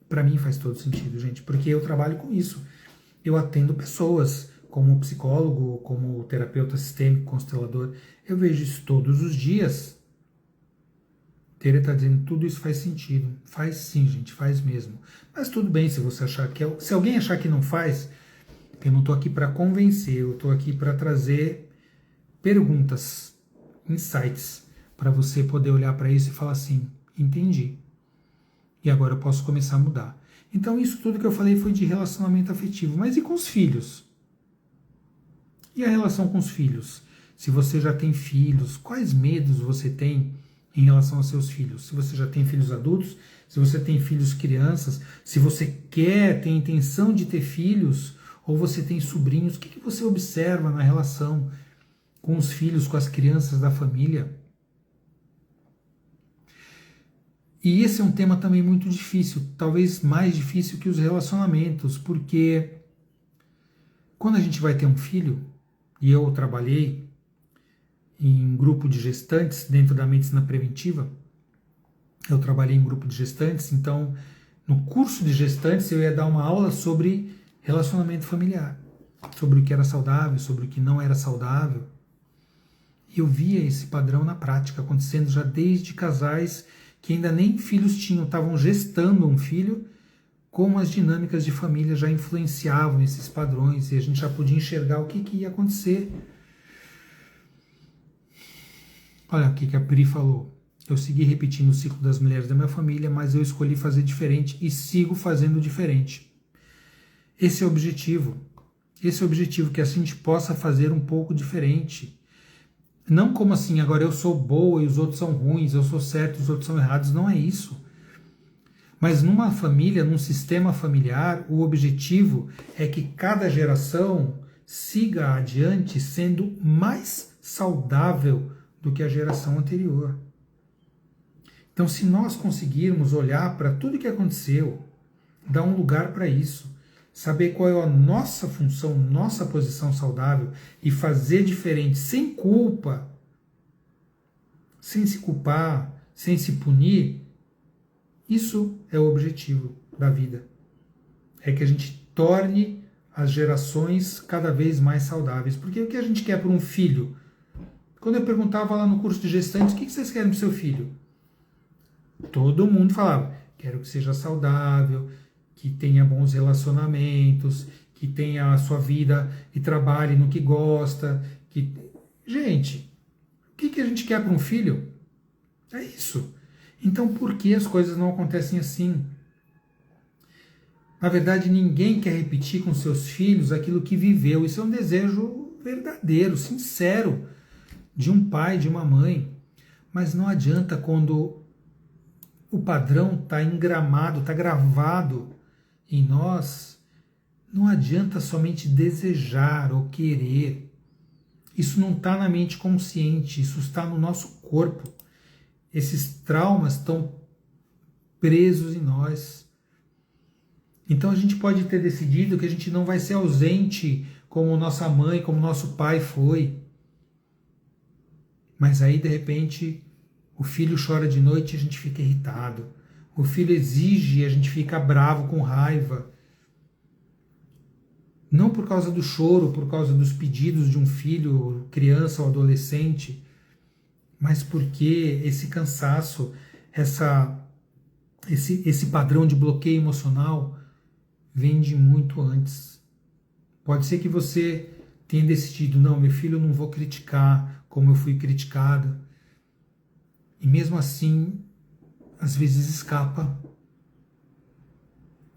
[SPEAKER 1] Para mim faz todo sentido, gente, porque eu trabalho com isso. Eu atendo pessoas como psicólogo, como terapeuta sistêmico, constelador. Eu vejo isso todos os dias. Tere está dizendo que tudo isso faz sentido. Faz sim, gente, faz mesmo. Mas tudo bem se você achar que se alguém achar que não faz, eu não estou aqui para convencer, eu estou aqui para trazer perguntas, insights, para você poder olhar para isso e falar assim: entendi. E agora eu posso começar a mudar. Então isso tudo que eu falei foi de relacionamento afetivo. Mas e com os filhos? E a relação com os filhos? Se você já tem filhos, quais medos você tem em relação aos seus filhos? Se você já tem filhos adultos, se você tem filhos crianças, se você tem intenção de ter filhos, ou você tem sobrinhos, o que você observa na relação com os filhos, com as crianças da família? E esse é um tema também muito difícil, talvez mais difícil que os relacionamentos, porque quando a gente vai ter um filho, e eu trabalhei em grupo de gestantes dentro da medicina preventiva, eu trabalhei em grupo de gestantes, então no curso de gestantes eu ia dar uma aula sobre relacionamento familiar. sobre o que era saudável, sobre o que não era saudável. E eu via esse padrão na prática acontecendo já desde casais que ainda nem filhos tinham, estavam gestando um filho, como as dinâmicas de família já influenciavam esses padrões e a gente já podia enxergar o que ia acontecer. Olha o que a Pri falou. Eu segui repetindo o ciclo das mulheres da minha família, mas eu escolhi fazer diferente e sigo fazendo diferente. Esse é o objetivo. Esse é o objetivo, que a gente possa fazer um pouco diferente. Não como assim, agora eu sou boa e os outros são ruins, eu sou certo e os outros são errados. Não é isso. Mas numa família, num sistema familiar, o objetivo é que cada geração siga adiante sendo mais saudável do que a geração anterior. Então, se nós conseguirmos olhar para tudo que aconteceu, dar um lugar para isso, saber qual é a nossa função, nossa posição saudável e fazer diferente, sem culpa, sem se culpar, sem se punir, isso é o objetivo da vida. É que a gente torne as gerações cada vez mais saudáveis. Porque o que a gente quer para um filho? Quando eu perguntava lá no curso de gestantes, o que vocês querem para o seu filho? Todo mundo falava, quero que seja saudável, que tenha bons relacionamentos, que tenha a sua vida e trabalhe no que gosta. Gente, o que a gente quer para um filho? É isso. Então por que as coisas não acontecem assim? Na verdade, ninguém quer repetir com seus filhos aquilo que viveu. Isso é um desejo verdadeiro, sincero, de um pai, de uma mãe. Mas não adianta quando o padrão está engramado, está gravado em nós, não adianta somente desejar ou querer. Isso não está na mente consciente, isso está no nosso corpo. Esses traumas estão presos em nós. Então a gente pode ter decidido que a gente não vai ser ausente como nossa mãe, como nosso pai foi. Mas aí, de repente, o filho chora de noite e a gente fica irritado. O filho exige e a gente fica bravo, com raiva. Não por causa do choro, por causa dos pedidos de um filho, criança ou adolescente, mas porque esse cansaço, esse padrão de bloqueio emocional vem de muito antes. Pode ser que você tenha decidido, não, meu filho eu não vou criticar como eu fui criticada. E mesmo assim, às vezes escapa.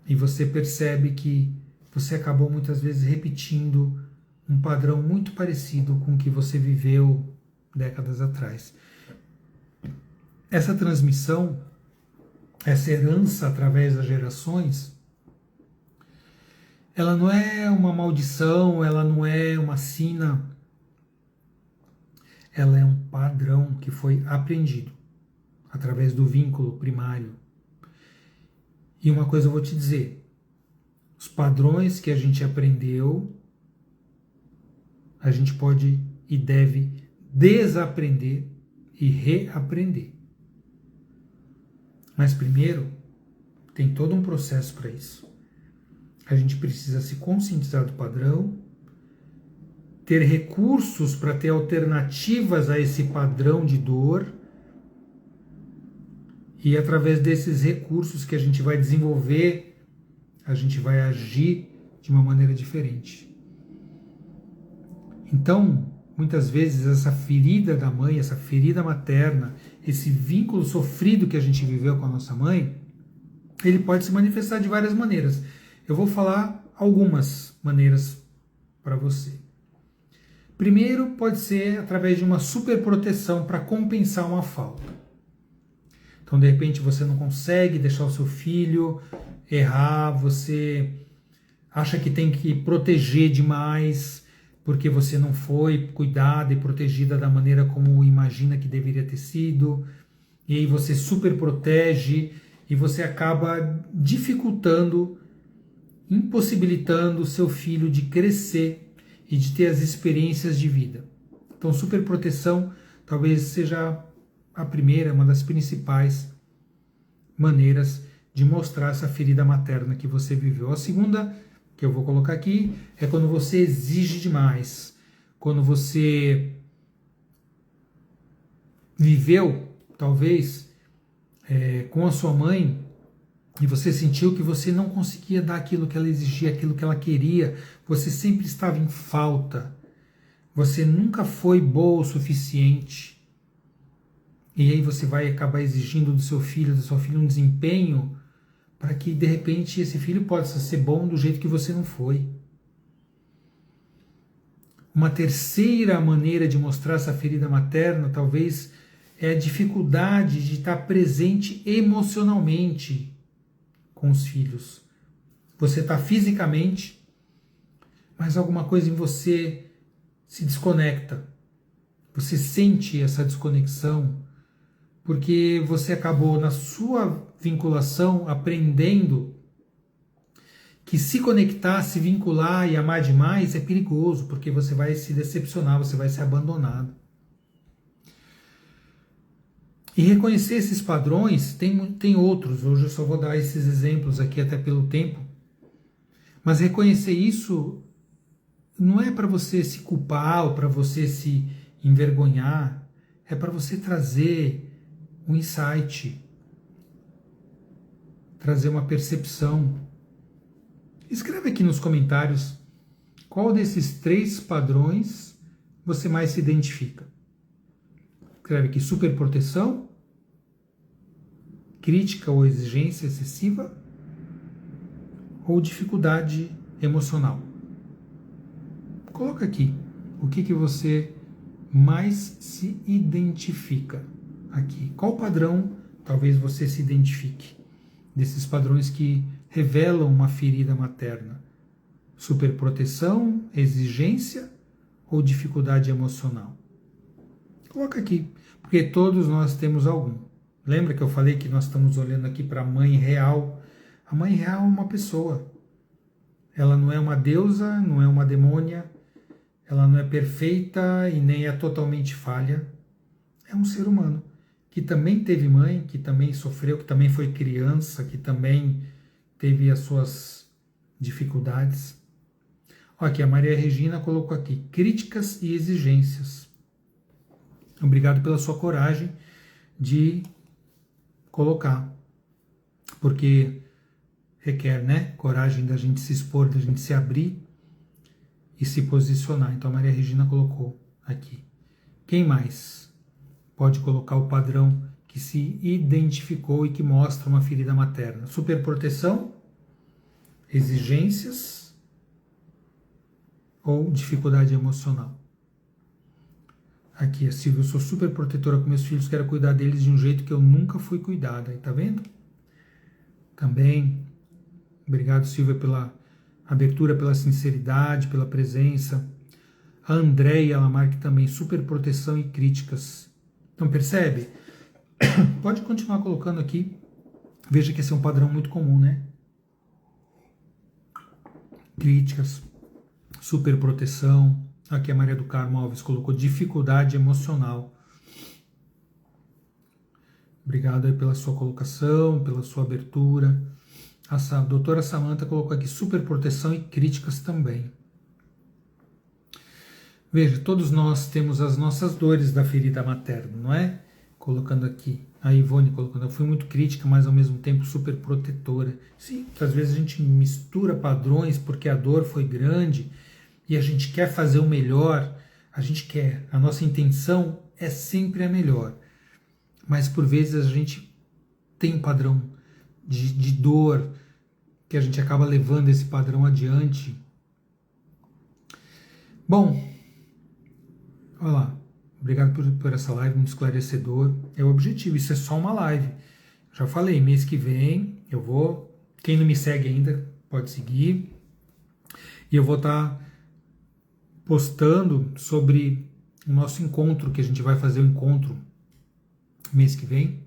[SPEAKER 1] E você percebe que você acabou muitas vezes repetindo um padrão muito parecido com o que você viveu décadas atrás. Essa transmissão, essa herança através das gerações, ela não é uma maldição, ela não é uma sina, ela é um padrão que foi aprendido através do vínculo primário. E uma coisa eu vou te dizer, os padrões que a gente aprendeu, a gente pode e deve desaprender e reaprender. Mas primeiro, tem todo um processo para isso. A gente precisa se conscientizar do padrão, ter recursos para ter alternativas a esse padrão de dor, e através desses recursos que a gente vai desenvolver, a gente vai agir de uma maneira diferente. Então, muitas vezes essa ferida da mãe, essa ferida materna, esse vínculo sofrido que a gente viveu com a nossa mãe, ele pode se manifestar de várias maneiras. Eu vou falar algumas maneiras para você. Primeiro, pode ser através de uma superproteção para compensar uma falta. Então, de repente, você não consegue deixar o seu filho errar, você acha que tem que proteger demais, porque você não foi cuidada e protegida da maneira como imagina que deveria ter sido, e aí você super protege e você acaba dificultando, impossibilitando o seu filho de crescer e de ter as experiências de vida. Então, superproteção talvez seja a primeira, uma das principais maneiras de mostrar essa ferida materna que você viveu. A segunda, que eu vou colocar aqui é quando você exige demais, quando você viveu, talvez, com a sua mãe e você sentiu que você não conseguia dar aquilo que ela exigia, aquilo que ela queria, você sempre estava em falta, você nunca foi boa o suficiente. E aí você vai acabar exigindo do seu filho, da sua filha, um desempenho para que, de repente, esse filho possa ser bom do jeito que você não foi. Uma terceira maneira de mostrar essa ferida materna, talvez, é a dificuldade de estar presente emocionalmente com os filhos. Você está fisicamente, mas alguma coisa em você se desconecta. Você sente essa desconexão porque você acabou na sua vinculação aprendendo que se conectar, se vincular e amar demais é perigoso, porque você vai se decepcionar, você vai ser abandonado. E reconhecer esses padrões, tem outros, hoje eu só vou dar esses exemplos aqui até pelo tempo, mas reconhecer isso não é para você se culpar ou para você se envergonhar, é para você trazer um insight, trazer uma percepção. Escreve aqui nos comentários qual desses 3 padrões você mais se identifica. Escreve aqui: superproteção, crítica ou exigência excessiva ou dificuldade emocional. Coloca aqui o que você mais se identifica aqui. Qual padrão talvez você se identifique desses padrões que revelam uma ferida materna? Superproteção, exigência ou dificuldade emocional? Coloca aqui, porque todos nós temos algum. Lembra que eu falei que nós estamos olhando aqui para a mãe real? A mãe real é uma pessoa. Ela não é uma deusa, não é uma demônia, ela não é perfeita e nem é totalmente falha. É um ser humano que também teve mãe, que também sofreu, que também foi criança, que também teve as suas dificuldades. Aqui a Maria Regina colocou aqui: críticas e exigências. Obrigado pela sua coragem de colocar, porque requer, né, coragem da gente se expor, da gente se abrir e se posicionar. Então a Maria Regina colocou aqui. Quem mais pode colocar o padrão que se identificou e que mostra uma ferida materna? Superproteção, exigências ou dificuldade emocional? Aqui, a Silvia: eu sou super protetora com meus filhos, quero cuidar deles de um jeito que eu nunca fui cuidada. Tá vendo? Também, obrigado, Silvia, pela abertura, pela sinceridade, pela presença. A Andréia Lamarck também: super proteção e críticas. Então, percebe? Pode continuar colocando aqui. Veja que esse é um padrão muito comum, né? Críticas, superproteção. Aqui a Maria do Carmo Alves colocou dificuldade emocional. Obrigado aí pela sua colocação, pela sua abertura. A doutora Samantha colocou aqui superproteção e críticas também. Veja, todos nós temos as nossas dores da ferida materna, não é? Colocando aqui. A Ivone colocando: eu fui muito crítica, mas ao mesmo tempo super protetora. Sim, às vezes a gente mistura padrões porque a dor foi grande e a gente quer fazer o melhor, a gente quer, a nossa intenção é sempre a melhor. Mas por vezes a gente tem um padrão de dor que a gente acaba levando esse padrão adiante. Bom, olha lá. Obrigado por essa live, muito esclarecedor. É o objetivo, isso é só uma live. Já falei, mês que vem eu vou... Quem não me segue ainda pode seguir. E eu vou estar postando sobre o nosso encontro, que a gente vai fazer o encontro mês que vem,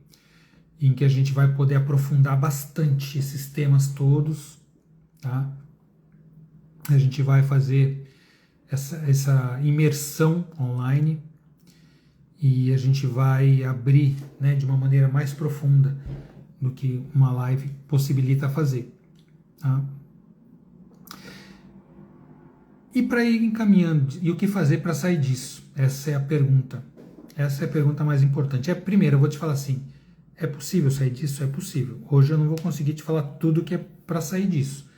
[SPEAKER 1] em que a gente vai poder aprofundar bastante esses temas todos, tá? A gente vai fazer essa imersão online e a gente vai abrir, né, de uma maneira mais profunda do que uma live possibilita fazer, tá? E para ir encaminhando, e o que fazer para sair disso? Essa é a pergunta. Essa é a pergunta mais importante. Primeiro, eu vou te falar assim, é possível sair disso? É possível. Hoje eu não vou conseguir te falar tudo que é para sair disso,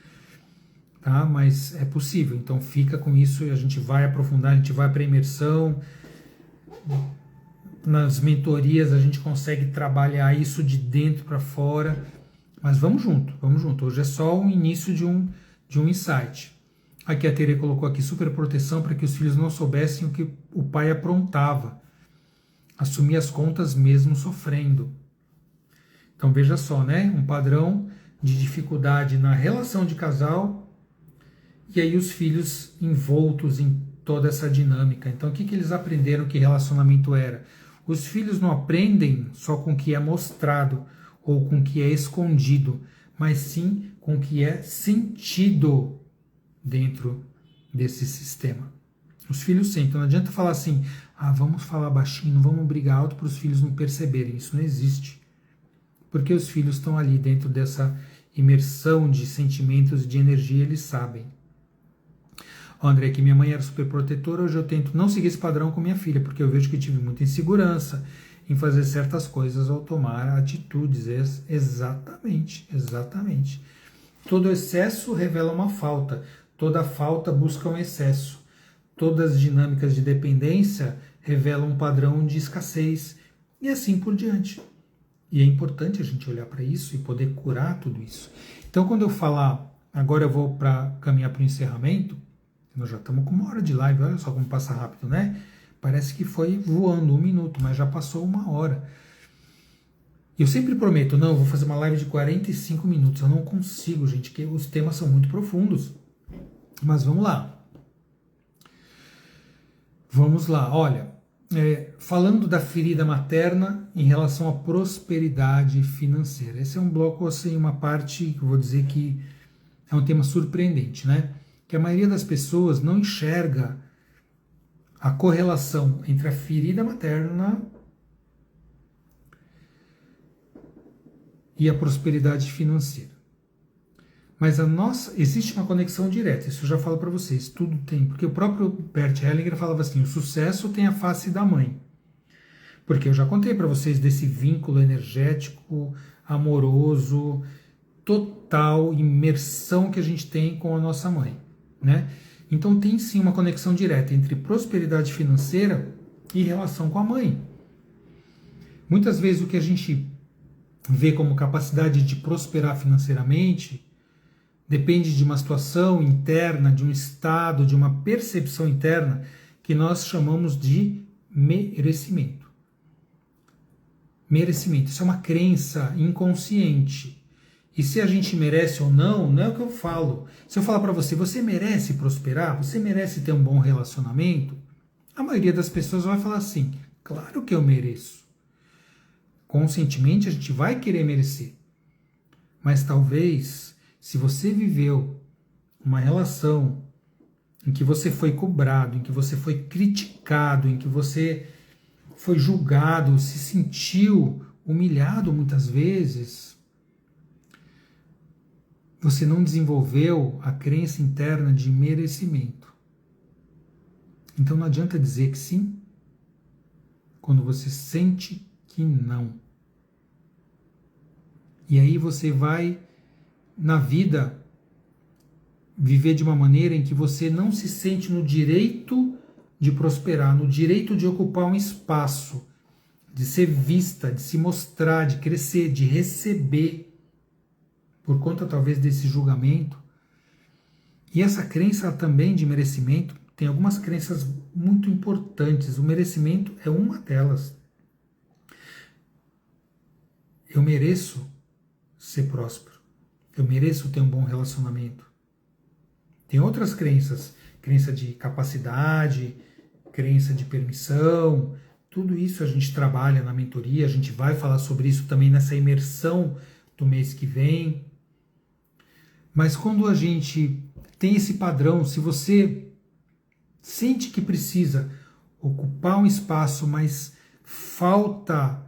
[SPEAKER 1] tá? Mas é possível. Então fica com isso e a gente vai aprofundar, a gente vai para a imersão. Nas mentorias a gente consegue trabalhar isso de dentro para fora. Mas vamos junto, vamos junto. Hoje é só o início de um insight. Aqui a Tere colocou aqui super proteção para que os filhos não soubessem o que o pai aprontava. Assumir as contas mesmo sofrendo. Então veja só, né? Um padrão de dificuldade na relação de casal e aí os filhos envoltos em toda essa dinâmica. Então o que eles aprenderam que relacionamento era? Os filhos não aprendem só com o que é mostrado ou com o que é escondido, mas sim com o que é sentido dentro desse sistema. Os filhos sentem. Então não adianta falar assim, vamos falar baixinho, não vamos brigar alto para os filhos não perceberem. Isso não existe. Porque os filhos estão ali dentro dessa imersão de sentimentos, de energia, eles sabem. André, que minha mãe era super protetora, hoje eu tento não seguir esse padrão com minha filha, porque eu vejo que tive muita insegurança em fazer certas coisas ou tomar atitudes. Exatamente, exatamente. Todo excesso revela uma falta, toda falta busca um excesso. Todas as dinâmicas de dependência revelam um padrão de escassez e assim por diante. E é importante a gente olhar para isso e poder curar tudo isso. Então, quando eu falar, agora eu vou caminhar para o encerramento, nós já estamos com 1 hora de live, olha só como passa rápido, né? Parece que foi voando 1 minuto, mas já passou 1 hora. Eu sempre prometo, não, eu vou fazer uma live de 45 minutos. Eu não consigo, gente, porque os temas são muito profundos. Mas vamos lá. Vamos lá, olha, falando da ferida materna em relação à prosperidade financeira. Esse é um bloco, assim, uma parte que eu vou dizer que é um tema surpreendente, né? Que a maioria das pessoas não enxerga a correlação entre a ferida materna e a prosperidade financeira. Mas existe uma conexão direta, isso eu já falo para vocês, tudo tem, porque o próprio Bert Hellinger falava assim, o sucesso tem a face da mãe. Porque eu já contei para vocês desse vínculo energético, amoroso, total, imersão que a gente tem com a nossa mãe, né? Então tem sim uma conexão direta entre prosperidade financeira e relação com a mãe. Muitas vezes o que a gente vê como capacidade de prosperar financeiramente depende de uma situação interna, de um estado, de uma percepção interna que nós chamamos de merecimento. Merecimento, isso é uma crença inconsciente. E se a gente merece ou não, não é o que eu falo. Se eu falar para você, você merece prosperar? Você merece ter um bom relacionamento? A maioria das pessoas vai falar assim, claro que eu mereço. Conscientemente a gente vai querer merecer. Mas talvez, se você viveu uma relação em que você foi cobrado, em que você foi criticado, em que você foi julgado, se sentiu humilhado muitas vezes, você não desenvolveu a crença interna de merecimento. Então não adianta dizer que sim, quando você sente que não. E aí você vai, na vida, viver de uma maneira em que você não se sente no direito de prosperar, no direito de ocupar um espaço, de ser vista, de se mostrar, de crescer, de receber, por conta talvez desse julgamento. E essa crença também de merecimento, tem algumas crenças muito importantes. O merecimento é uma delas. Eu mereço ser próspero. Eu mereço ter um bom relacionamento. Tem outras crenças, crença de capacidade, crença de permissão, tudo isso a gente trabalha na mentoria, a gente vai falar sobre isso também nessa imersão do mês que vem. Mas quando a gente tem esse padrão, se você sente que precisa ocupar um espaço, mas falta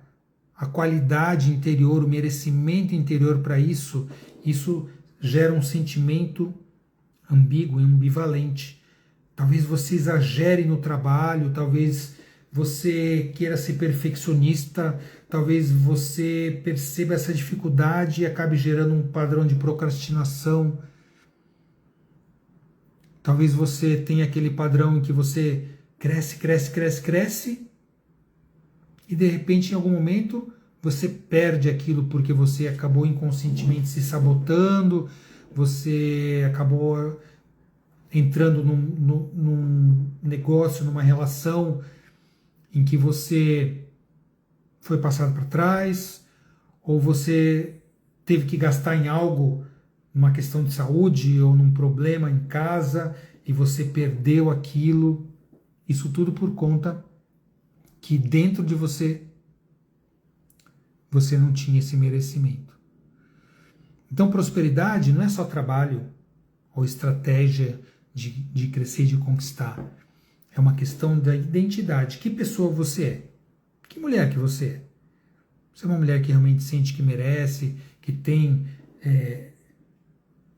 [SPEAKER 1] a qualidade interior, o merecimento interior para isso, isso gera um sentimento ambíguo e ambivalente. talvez você exagere no trabalho, talvez você queira ser perfeccionista, talvez você perceba essa dificuldade e acabe gerando um padrão de procrastinação. Talvez você tenha aquele padrão em que você cresce e de repente em algum momento você perde aquilo porque você acabou inconscientemente se sabotando, você acabou entrando num negócio, numa relação em que você foi passado para trás, ou você teve que gastar em algo, numa questão de saúde ou num problema em casa e você perdeu aquilo. Isso tudo por conta que dentro de você não tinha esse merecimento. Então, prosperidade não é só trabalho ou estratégia de crescer e de conquistar. É uma questão da identidade. Que pessoa você é? Que mulher que você é? Você é uma mulher que realmente sente que merece, que tem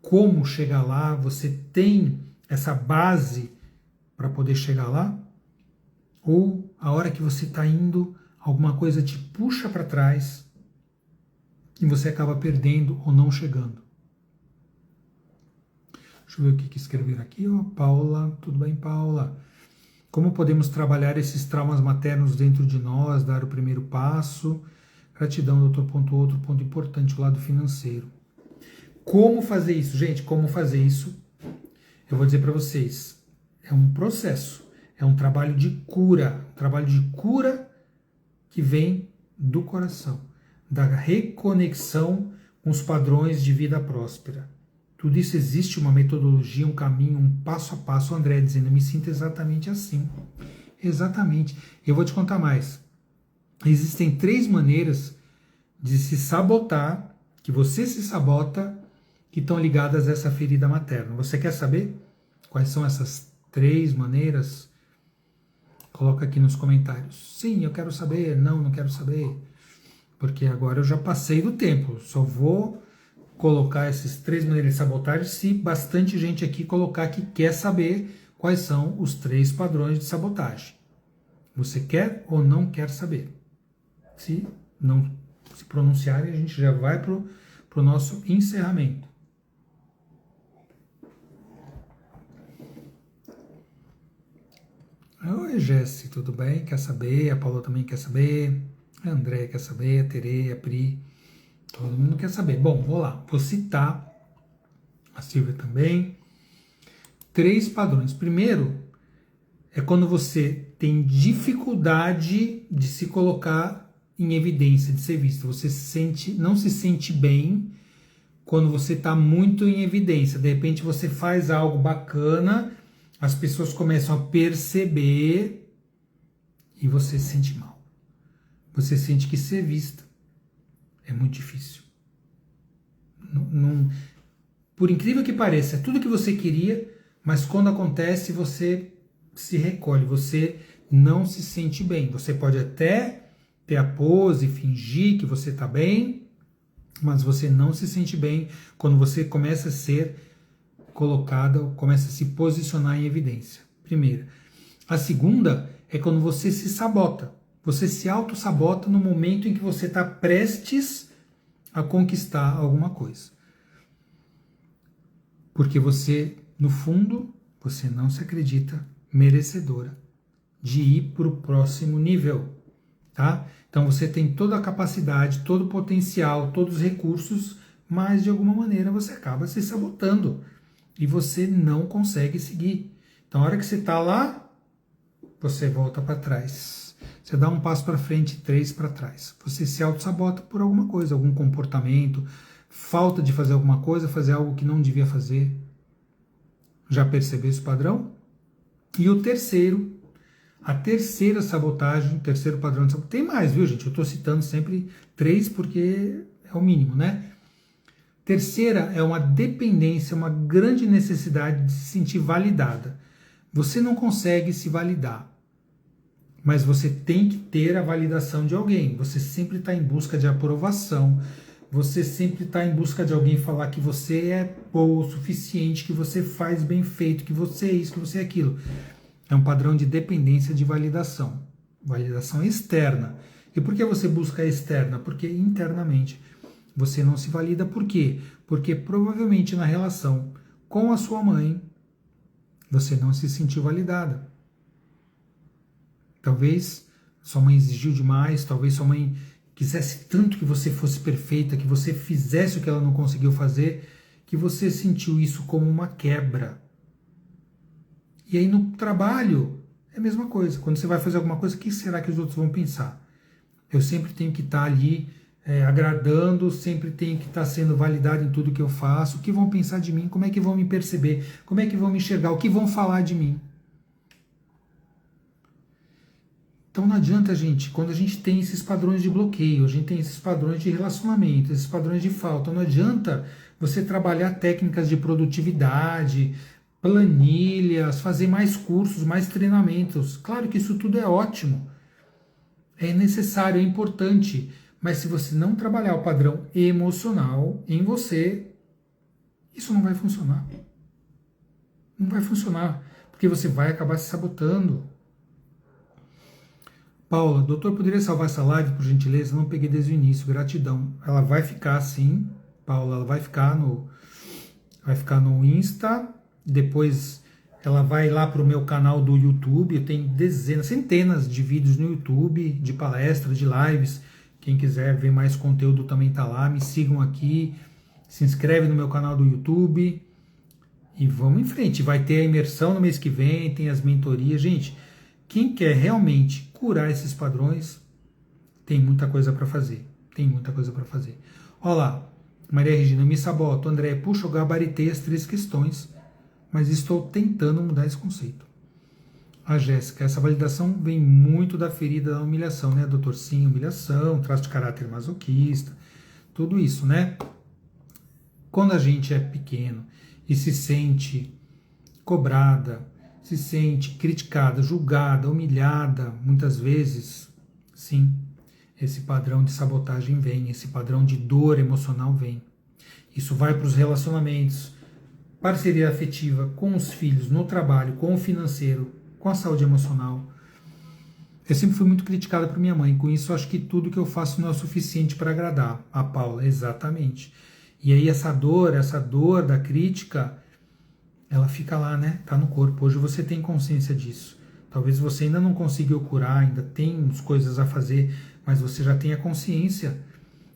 [SPEAKER 1] como chegar lá, você tem essa base para poder chegar lá? Ou a hora que você está indo, alguma coisa te puxa para trás e você acaba perdendo ou não chegando? Deixa eu ver o que escreveram aqui. Paula, tudo bem, Paula? Como podemos trabalhar esses traumas maternos dentro de nós, dar o primeiro passo? Gratidão, doutor. Outro ponto importante, o lado financeiro. Como fazer isso? Gente, como fazer isso? Eu vou dizer para vocês, é um processo, é um trabalho de cura que vem do coração, da reconexão com os padrões de vida próspera. Tudo isso existe uma metodologia, um caminho, um passo a passo. O André dizendo, eu me sinto exatamente assim. Exatamente. Eu vou te contar mais. Existem 3 maneiras de se sabotar, que você se sabota, que estão ligadas a essa ferida materna. Você quer saber quais são essas 3 maneiras? Coloca aqui nos comentários. Sim, eu quero saber. Não quero saber. Porque agora eu já passei do tempo. Só vou colocar essas 3 maneiras de sabotagem se bastante gente aqui colocar que quer saber quais são os 3 padrões de sabotagem. Você quer ou não quer saber? Se não se pronunciarem, a gente já vai para o nosso encerramento. Oi, Jesse, tudo bem? Quer saber? A Paula também quer saber. A André quer saber. A Tere, a Pri. Todo mundo quer saber. Bom, vou lá. Vou citar. A Silvia também. 3 padrões. Primeiro, é quando você tem dificuldade de se colocar em evidência, de ser visto. Você não se sente bem quando você está muito em evidência. De repente você faz algo bacana, as pessoas começam a perceber e você se sente mal. Você sente que ser vista é muito difícil. Por incrível que pareça, é tudo que você queria, mas quando acontece você se recolhe, você não se sente bem. Você pode até ter a pose, fingir que você está bem, mas você não se sente bem quando você começa a ser colocada, começa a se posicionar em evidência. Primeira. A segunda é quando você se sabota. Você se auto-sabota no momento em que você está prestes a conquistar alguma coisa. Porque você, no fundo, você não se acredita merecedora de ir para o próximo nível, tá? Então você tem toda a capacidade, todo o potencial, todos os recursos, mas de alguma maneira você acaba se sabotando e você não consegue seguir. Então a hora que você está lá, você volta para trás. Você dá um passo para frente, 3 para trás. Você se auto-sabota por alguma coisa, algum comportamento, falta de fazer alguma coisa, fazer algo que não devia fazer. Já percebeu esse padrão? E o terceiro, a terceira sabotagem, o terceiro padrão de sabotagem. Tem mais, viu, gente? Eu estou citando sempre 3 porque é o mínimo, né? Terceira é uma dependência, uma grande necessidade de se sentir validada. Você não consegue se validar, mas você tem que ter a validação de alguém. Você sempre está em busca de aprovação. você sempre está em busca de alguém falar que você é bom o suficiente, que você faz bem feito, que você é isso, que você é aquilo. É um padrão de dependência de validação. Validação externa. E por que você busca a externa? Porque internamente você não se valida. Por quê? Porque provavelmente na relação com a sua mãe você não se sentiu validada. Talvez sua mãe exigiu demais, talvez sua mãe quisesse tanto que você fosse perfeita, que você fizesse o que ela não conseguiu fazer, que você sentiu isso como uma quebra. E aí no trabalho é a mesma coisa. Quando você vai fazer alguma coisa, o que será que os outros vão pensar? Eu sempre tenho que estar ali agradando, sempre tenho que estar sendo validado em tudo que eu faço. O que vão pensar de mim? Como é que vão me perceber? Como é que vão me enxergar? O que vão falar de mim? Então não adianta, gente, quando a gente tem esses padrões de bloqueio, a gente tem esses padrões de relacionamento, esses padrões de falta, não adianta você trabalhar técnicas de produtividade, planilhas, fazer mais cursos, mais treinamentos. Claro que isso tudo é ótimo, é necessário, é importante, mas se você não trabalhar o padrão emocional em você, isso não vai funcionar. Não vai funcionar, porque você vai acabar se sabotando. Paula, doutor, poderia salvar essa live, por gentileza? Não peguei desde o início, gratidão. Ela vai ficar assim, Paula, ela vai ficar no Insta, depois ela vai lá para o meu canal do YouTube, eu tenho dezenas, centenas de vídeos no YouTube, de palestras, de lives. Quem quiser ver mais conteúdo também está lá, me sigam aqui, se inscreve no meu canal do YouTube e vamos em frente. Vai ter a imersão no mês que vem, tem as mentorias. Gente, quem quer realmente curar esses padrões, tem muita coisa para fazer. Tem muita coisa para fazer. Olha lá, Maria Regina, me saboto. André, puxa, eu gabaritei as 3 questões, mas estou tentando mudar esse conceito. A Jéssica, essa validação vem muito da ferida da humilhação, né, doutor? Sim, humilhação, traço de caráter masoquista, tudo isso, né? Quando a gente é pequeno e se sente cobrada, se sente criticada, julgada, humilhada, muitas vezes, sim, esse padrão de sabotagem vem, esse padrão de dor emocional vem. Isso vai para os relacionamentos, parceria afetiva com os filhos, no trabalho, com o financeiro, com a saúde emocional. Eu sempre fui muito criticada por minha mãe, com isso acho que tudo que eu faço não é o suficiente para agradar a Paula, exatamente. E aí essa dor da crítica, ela fica lá, né? Tá no corpo. Hoje você tem consciência disso. Talvez você ainda não conseguiu curar, ainda tem coisas a fazer, mas você já tem a consciência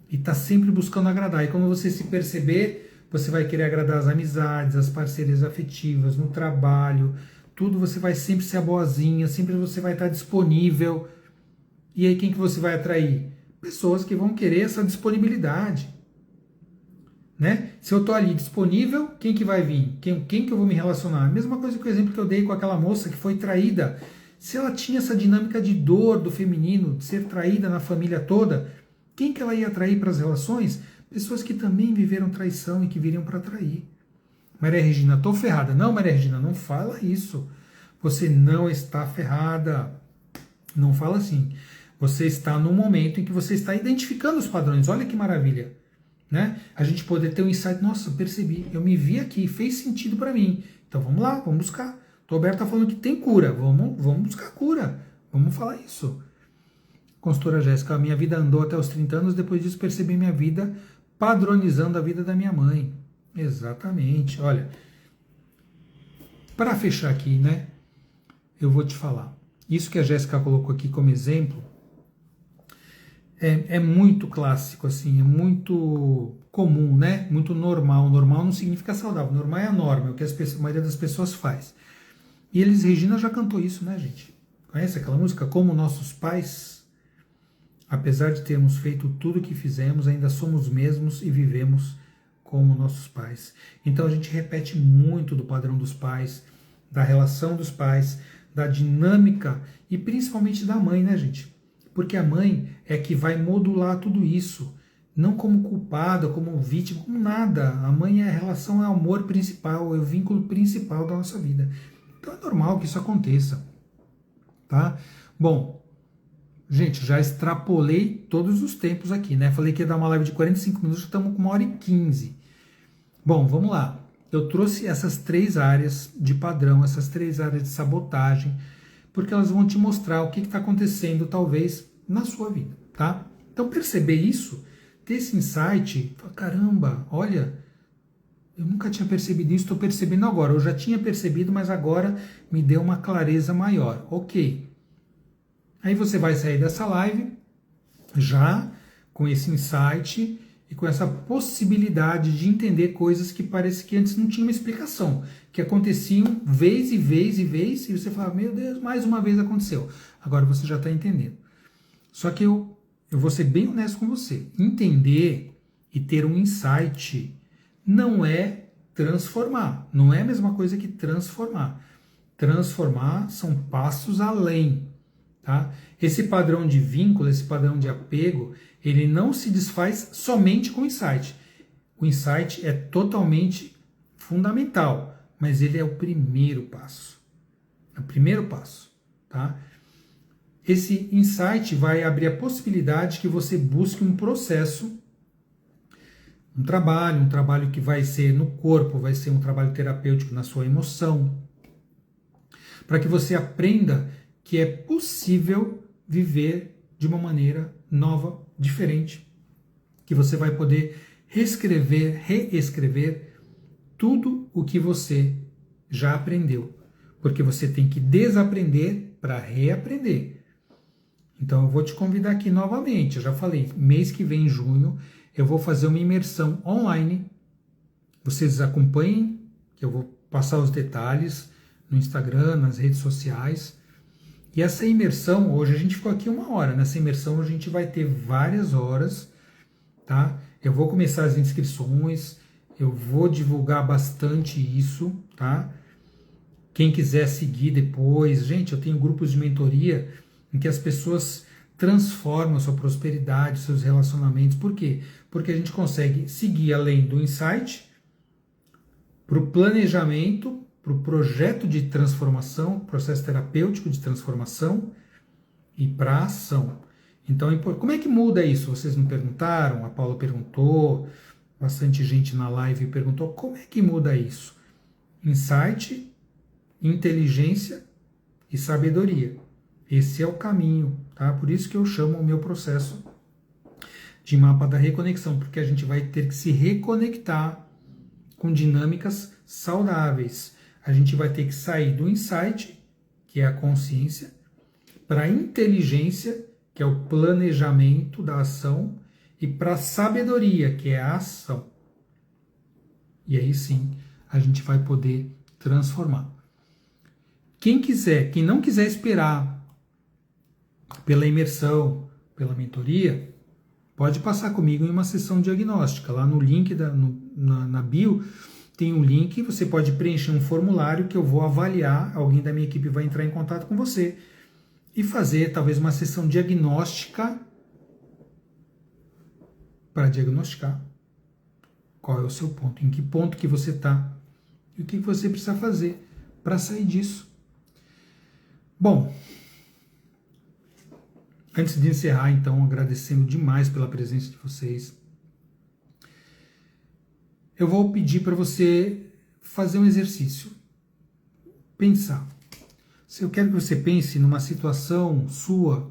[SPEAKER 1] e tá sempre buscando agradar. E quando você se perceber, você vai querer agradar as amizades, as parcerias afetivas, no trabalho, tudo você vai sempre ser a boazinha, sempre você vai estar disponível. E aí quem que você vai atrair? Pessoas que vão querer essa disponibilidade. Né? Se eu estou ali disponível, quem que vai vir? Quem que eu vou me relacionar? A mesma coisa que o exemplo que eu dei com aquela moça que foi traída. Se ela tinha essa dinâmica de dor do feminino, de ser traída na família toda, quem que ela ia atrair para as relações? Pessoas que também viveram traição e que viriam para trair. Maria Regina, estou ferrada. Não, Maria Regina, não fala isso. Você não está ferrada. Não fala assim. Você está no momento em que você está identificando os padrões. Olha que maravilha. Né? A gente poder ter um insight, nossa, percebi, eu me vi aqui, fez sentido para mim. Então vamos lá, vamos buscar. O Roberto está falando que tem cura, vamos buscar cura. Vamos falar isso. Consultora Jéssica, a minha vida andou até os 30 anos, depois disso percebi minha vida padronizando a vida da minha mãe. Exatamente. Olha, para fechar aqui, né, eu vou te falar. Isso que a Jéssica colocou aqui como exemplo é muito clássico, assim, é muito comum, né? Muito normal. Normal não significa saudável, normal é a norma, é o que a maioria das pessoas faz. E Elis Regina já cantou isso, né, gente? Conhece aquela música? Como nossos pais, apesar de termos feito tudo o que fizemos, ainda somos mesmos e vivemos como nossos pais. Então a gente repete muito do padrão dos pais, da relação dos pais, da dinâmica e principalmente da mãe, né, gente? Porque a mãe é que vai modular tudo isso, não como culpada, como vítima, como nada. A mãe é a relação, é o amor principal, é o vínculo principal da nossa vida. Então é normal que isso aconteça, tá? Bom, Gente, já extrapolei todos os tempos aqui, né? Falei que ia dar uma live de 45 minutos, já estamos com 1h15. Bom, vamos lá. Eu trouxe essas 3 áreas de padrão, essas 3 áreas de sabotagem, porque elas vão te mostrar o que está acontecendo, talvez, na sua vida, tá? Então, perceber isso, ter esse insight, caramba, olha, eu nunca tinha percebido isso, estou percebendo agora. Eu já tinha percebido, mas agora me deu uma clareza maior. Ok. Aí você vai sair dessa live já com esse insight e com essa possibilidade de entender coisas que parece que antes não tinha uma explicação, que aconteciam vez e vez e vez, e você fala, meu Deus, mais uma vez aconteceu. Agora você já está entendendo. Só que eu vou ser bem honesto com você. Entender e ter um insight não é transformar. Não é a mesma coisa que transformar. Transformar são passos além. Tá? Esse padrão de vínculo, esse padrão de apego, ele não se desfaz somente com o insight. O insight é totalmente fundamental, mas ele é o primeiro passo. É o primeiro passo. Tá? Esse insight vai abrir a possibilidade que você busque um processo, um trabalho que vai ser no corpo, vai ser um trabalho terapêutico na sua emoção, para que você aprenda que é possível viver de uma maneira nova, diferente, que você vai poder reescrever tudo o que você já aprendeu, porque você tem que desaprender para reaprender. Então eu vou te convidar aqui novamente, eu já falei, mês que vem, em junho, eu vou fazer uma imersão online, vocês acompanhem, que eu vou passar os detalhes no Instagram, nas redes sociais. E essa imersão, hoje a gente ficou aqui 1 hora, nessa imersão a gente vai ter várias horas, tá? Eu vou começar as inscrições, eu vou divulgar bastante isso, tá? Quem quiser seguir depois, gente, eu tenho grupos de mentoria em que as pessoas transformam a sua prosperidade, seus relacionamentos. Por quê? Porque a gente consegue seguir além do insight, para o planejamento, para o projeto de transformação, processo terapêutico de transformação e para a ação. Então, como é que muda isso? Vocês me perguntaram, a Paula perguntou, bastante gente na live perguntou, como é que muda isso? Insight, inteligência e sabedoria. Esse é o caminho, tá? Por isso que eu chamo o meu processo de mapa da reconexão, porque a gente vai ter que se reconectar com dinâmicas saudáveis. A gente vai ter que sair do insight, que é a consciência, para a inteligência, que é o planejamento da ação, e para a sabedoria, que é a ação. E aí sim, a gente vai poder transformar. Quem não quiser esperar pela imersão, pela mentoria, pode passar comigo em uma sessão diagnóstica. Lá no link na bio tem um link, você pode preencher um formulário que eu vou avaliar, alguém da minha equipe vai entrar em contato com você e fazer talvez uma sessão diagnóstica para diagnosticar qual é o seu ponto, em que ponto que você está e o que você precisa fazer para sair disso. Bom, antes de encerrar, então, agradecendo demais pela presença de vocês, eu vou pedir para você fazer um exercício. Pensar. Eu quero que você pense numa situação sua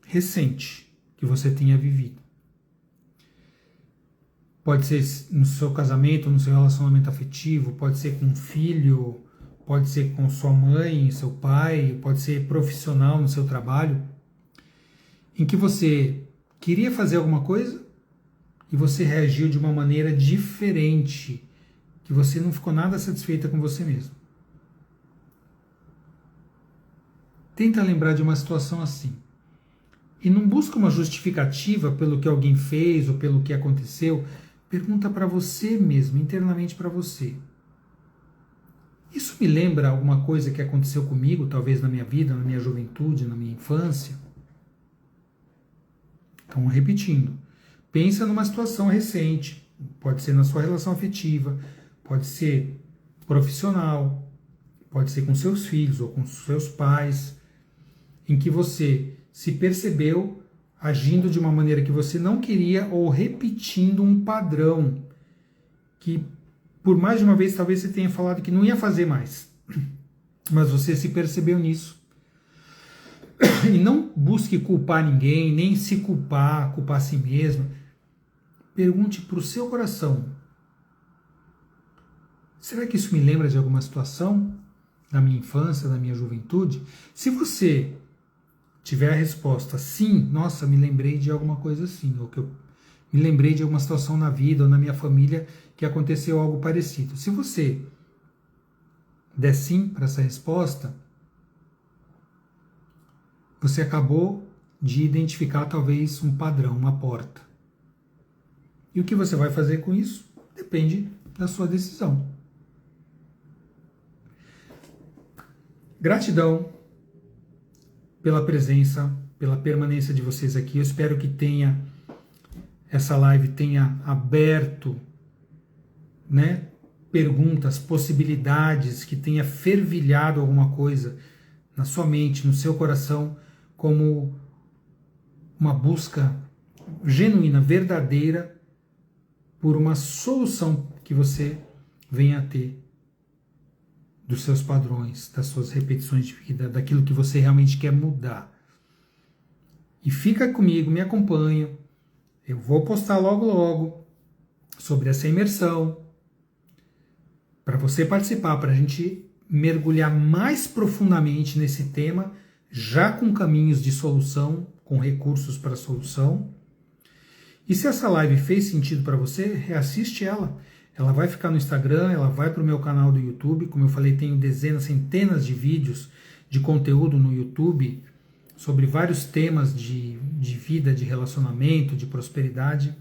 [SPEAKER 1] recente que você tenha vivido. Pode ser no seu casamento, no seu relacionamento afetivo, pode ser com um filho, pode ser com sua mãe, seu pai, pode ser profissional no seu trabalho, em que você queria fazer alguma coisa e você reagiu de uma maneira diferente, que você não ficou nada satisfeita com você mesmo. Tenta lembrar de uma situação assim. E não busca uma justificativa pelo que alguém fez ou pelo que aconteceu. Pergunta para você mesmo, internamente para você. Isso me lembra alguma coisa que aconteceu comigo, talvez na minha vida, na minha juventude, na minha infância? Então, repetindo. Pensa numa situação recente. Pode ser na sua relação afetiva, pode ser profissional, pode ser com seus filhos ou com seus pais, em que você se percebeu agindo de uma maneira que você não queria ou repetindo um padrão que, por mais de uma vez, talvez você tenha falado que não ia fazer mais, mas você se percebeu nisso. E não busque culpar ninguém, nem se culpar a si mesmo. Pergunte para o seu coração: será que isso me lembra de alguma situação da minha infância, da minha juventude? Se você tiver a resposta sim, nossa, me lembrei de alguma coisa assim, ou que eu me lembrei de alguma situação na vida ou na minha família que aconteceu algo parecido. Se você der sim para essa resposta, você acabou de identificar talvez um padrão, uma porta. E o que você vai fazer com isso depende da sua decisão. Gratidão pela presença, pela permanência de vocês aqui. Eu espero que essa live tenha aberto, né, perguntas, possibilidades, que tenha fervilhado alguma coisa na sua mente, no seu coração, como uma busca genuína, verdadeira, por uma solução que você venha a ter dos seus padrões, das suas repetições de vida, daquilo que você realmente quer mudar. E fica comigo, me acompanha. Eu vou postar logo sobre essa imersão, para você participar, para a gente mergulhar mais profundamente nesse tema, já com caminhos de solução, com recursos para solução. E se essa live fez sentido para você, reassiste ela. Ela vai ficar no Instagram, ela vai para o meu canal do YouTube. Como eu falei, tenho dezenas, centenas de vídeos de conteúdo no YouTube sobre vários temas de vida, de relacionamento, de prosperidade.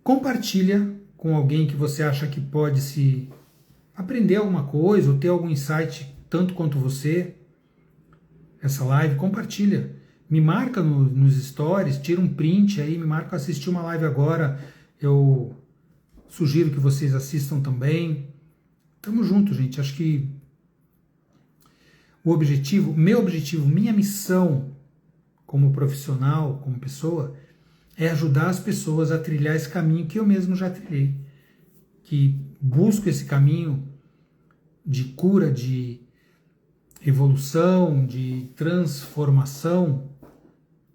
[SPEAKER 1] Compartilha com alguém que você acha que pode se aprender alguma coisa ou ter algum insight tanto quanto você. Essa live, compartilha. Me marca nos stories, tira um print aí, me marca, assistir uma live agora. Eu sugiro que vocês assistam também. Tamo junto, gente. Acho que meu objetivo, minha missão como profissional, como pessoa, é ajudar as pessoas a trilhar esse caminho que eu mesmo já trilhei. Que busco esse caminho de cura, de evolução, de transformação,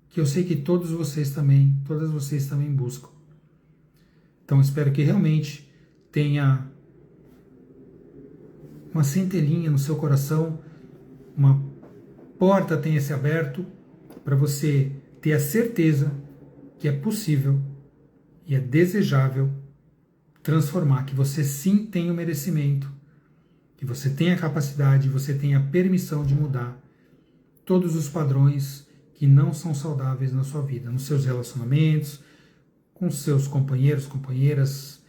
[SPEAKER 1] que eu sei que todas vocês também buscam. Então espero que realmente tenha uma centelhinha no seu coração, uma porta tenha se aberto para você ter a certeza que é possível e é desejável transformar, que você sim tem o merecimento, que você tem a capacidade, você tem a permissão de mudar todos os padrões que não são saudáveis na sua vida, nos seus relacionamentos, com seus companheiros, companheiras,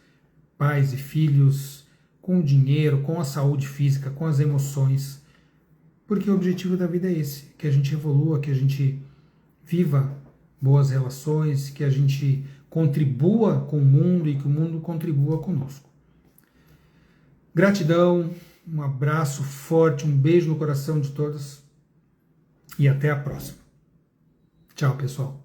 [SPEAKER 1] pais e filhos, com o dinheiro, com a saúde física, com as emoções, porque o objetivo da vida é esse, que a gente evolua, que a gente viva boas relações, que a gente contribua com o mundo e que o mundo contribua conosco. Gratidão, um abraço forte, um beijo no coração de todos e até a próxima. Tchau, pessoal.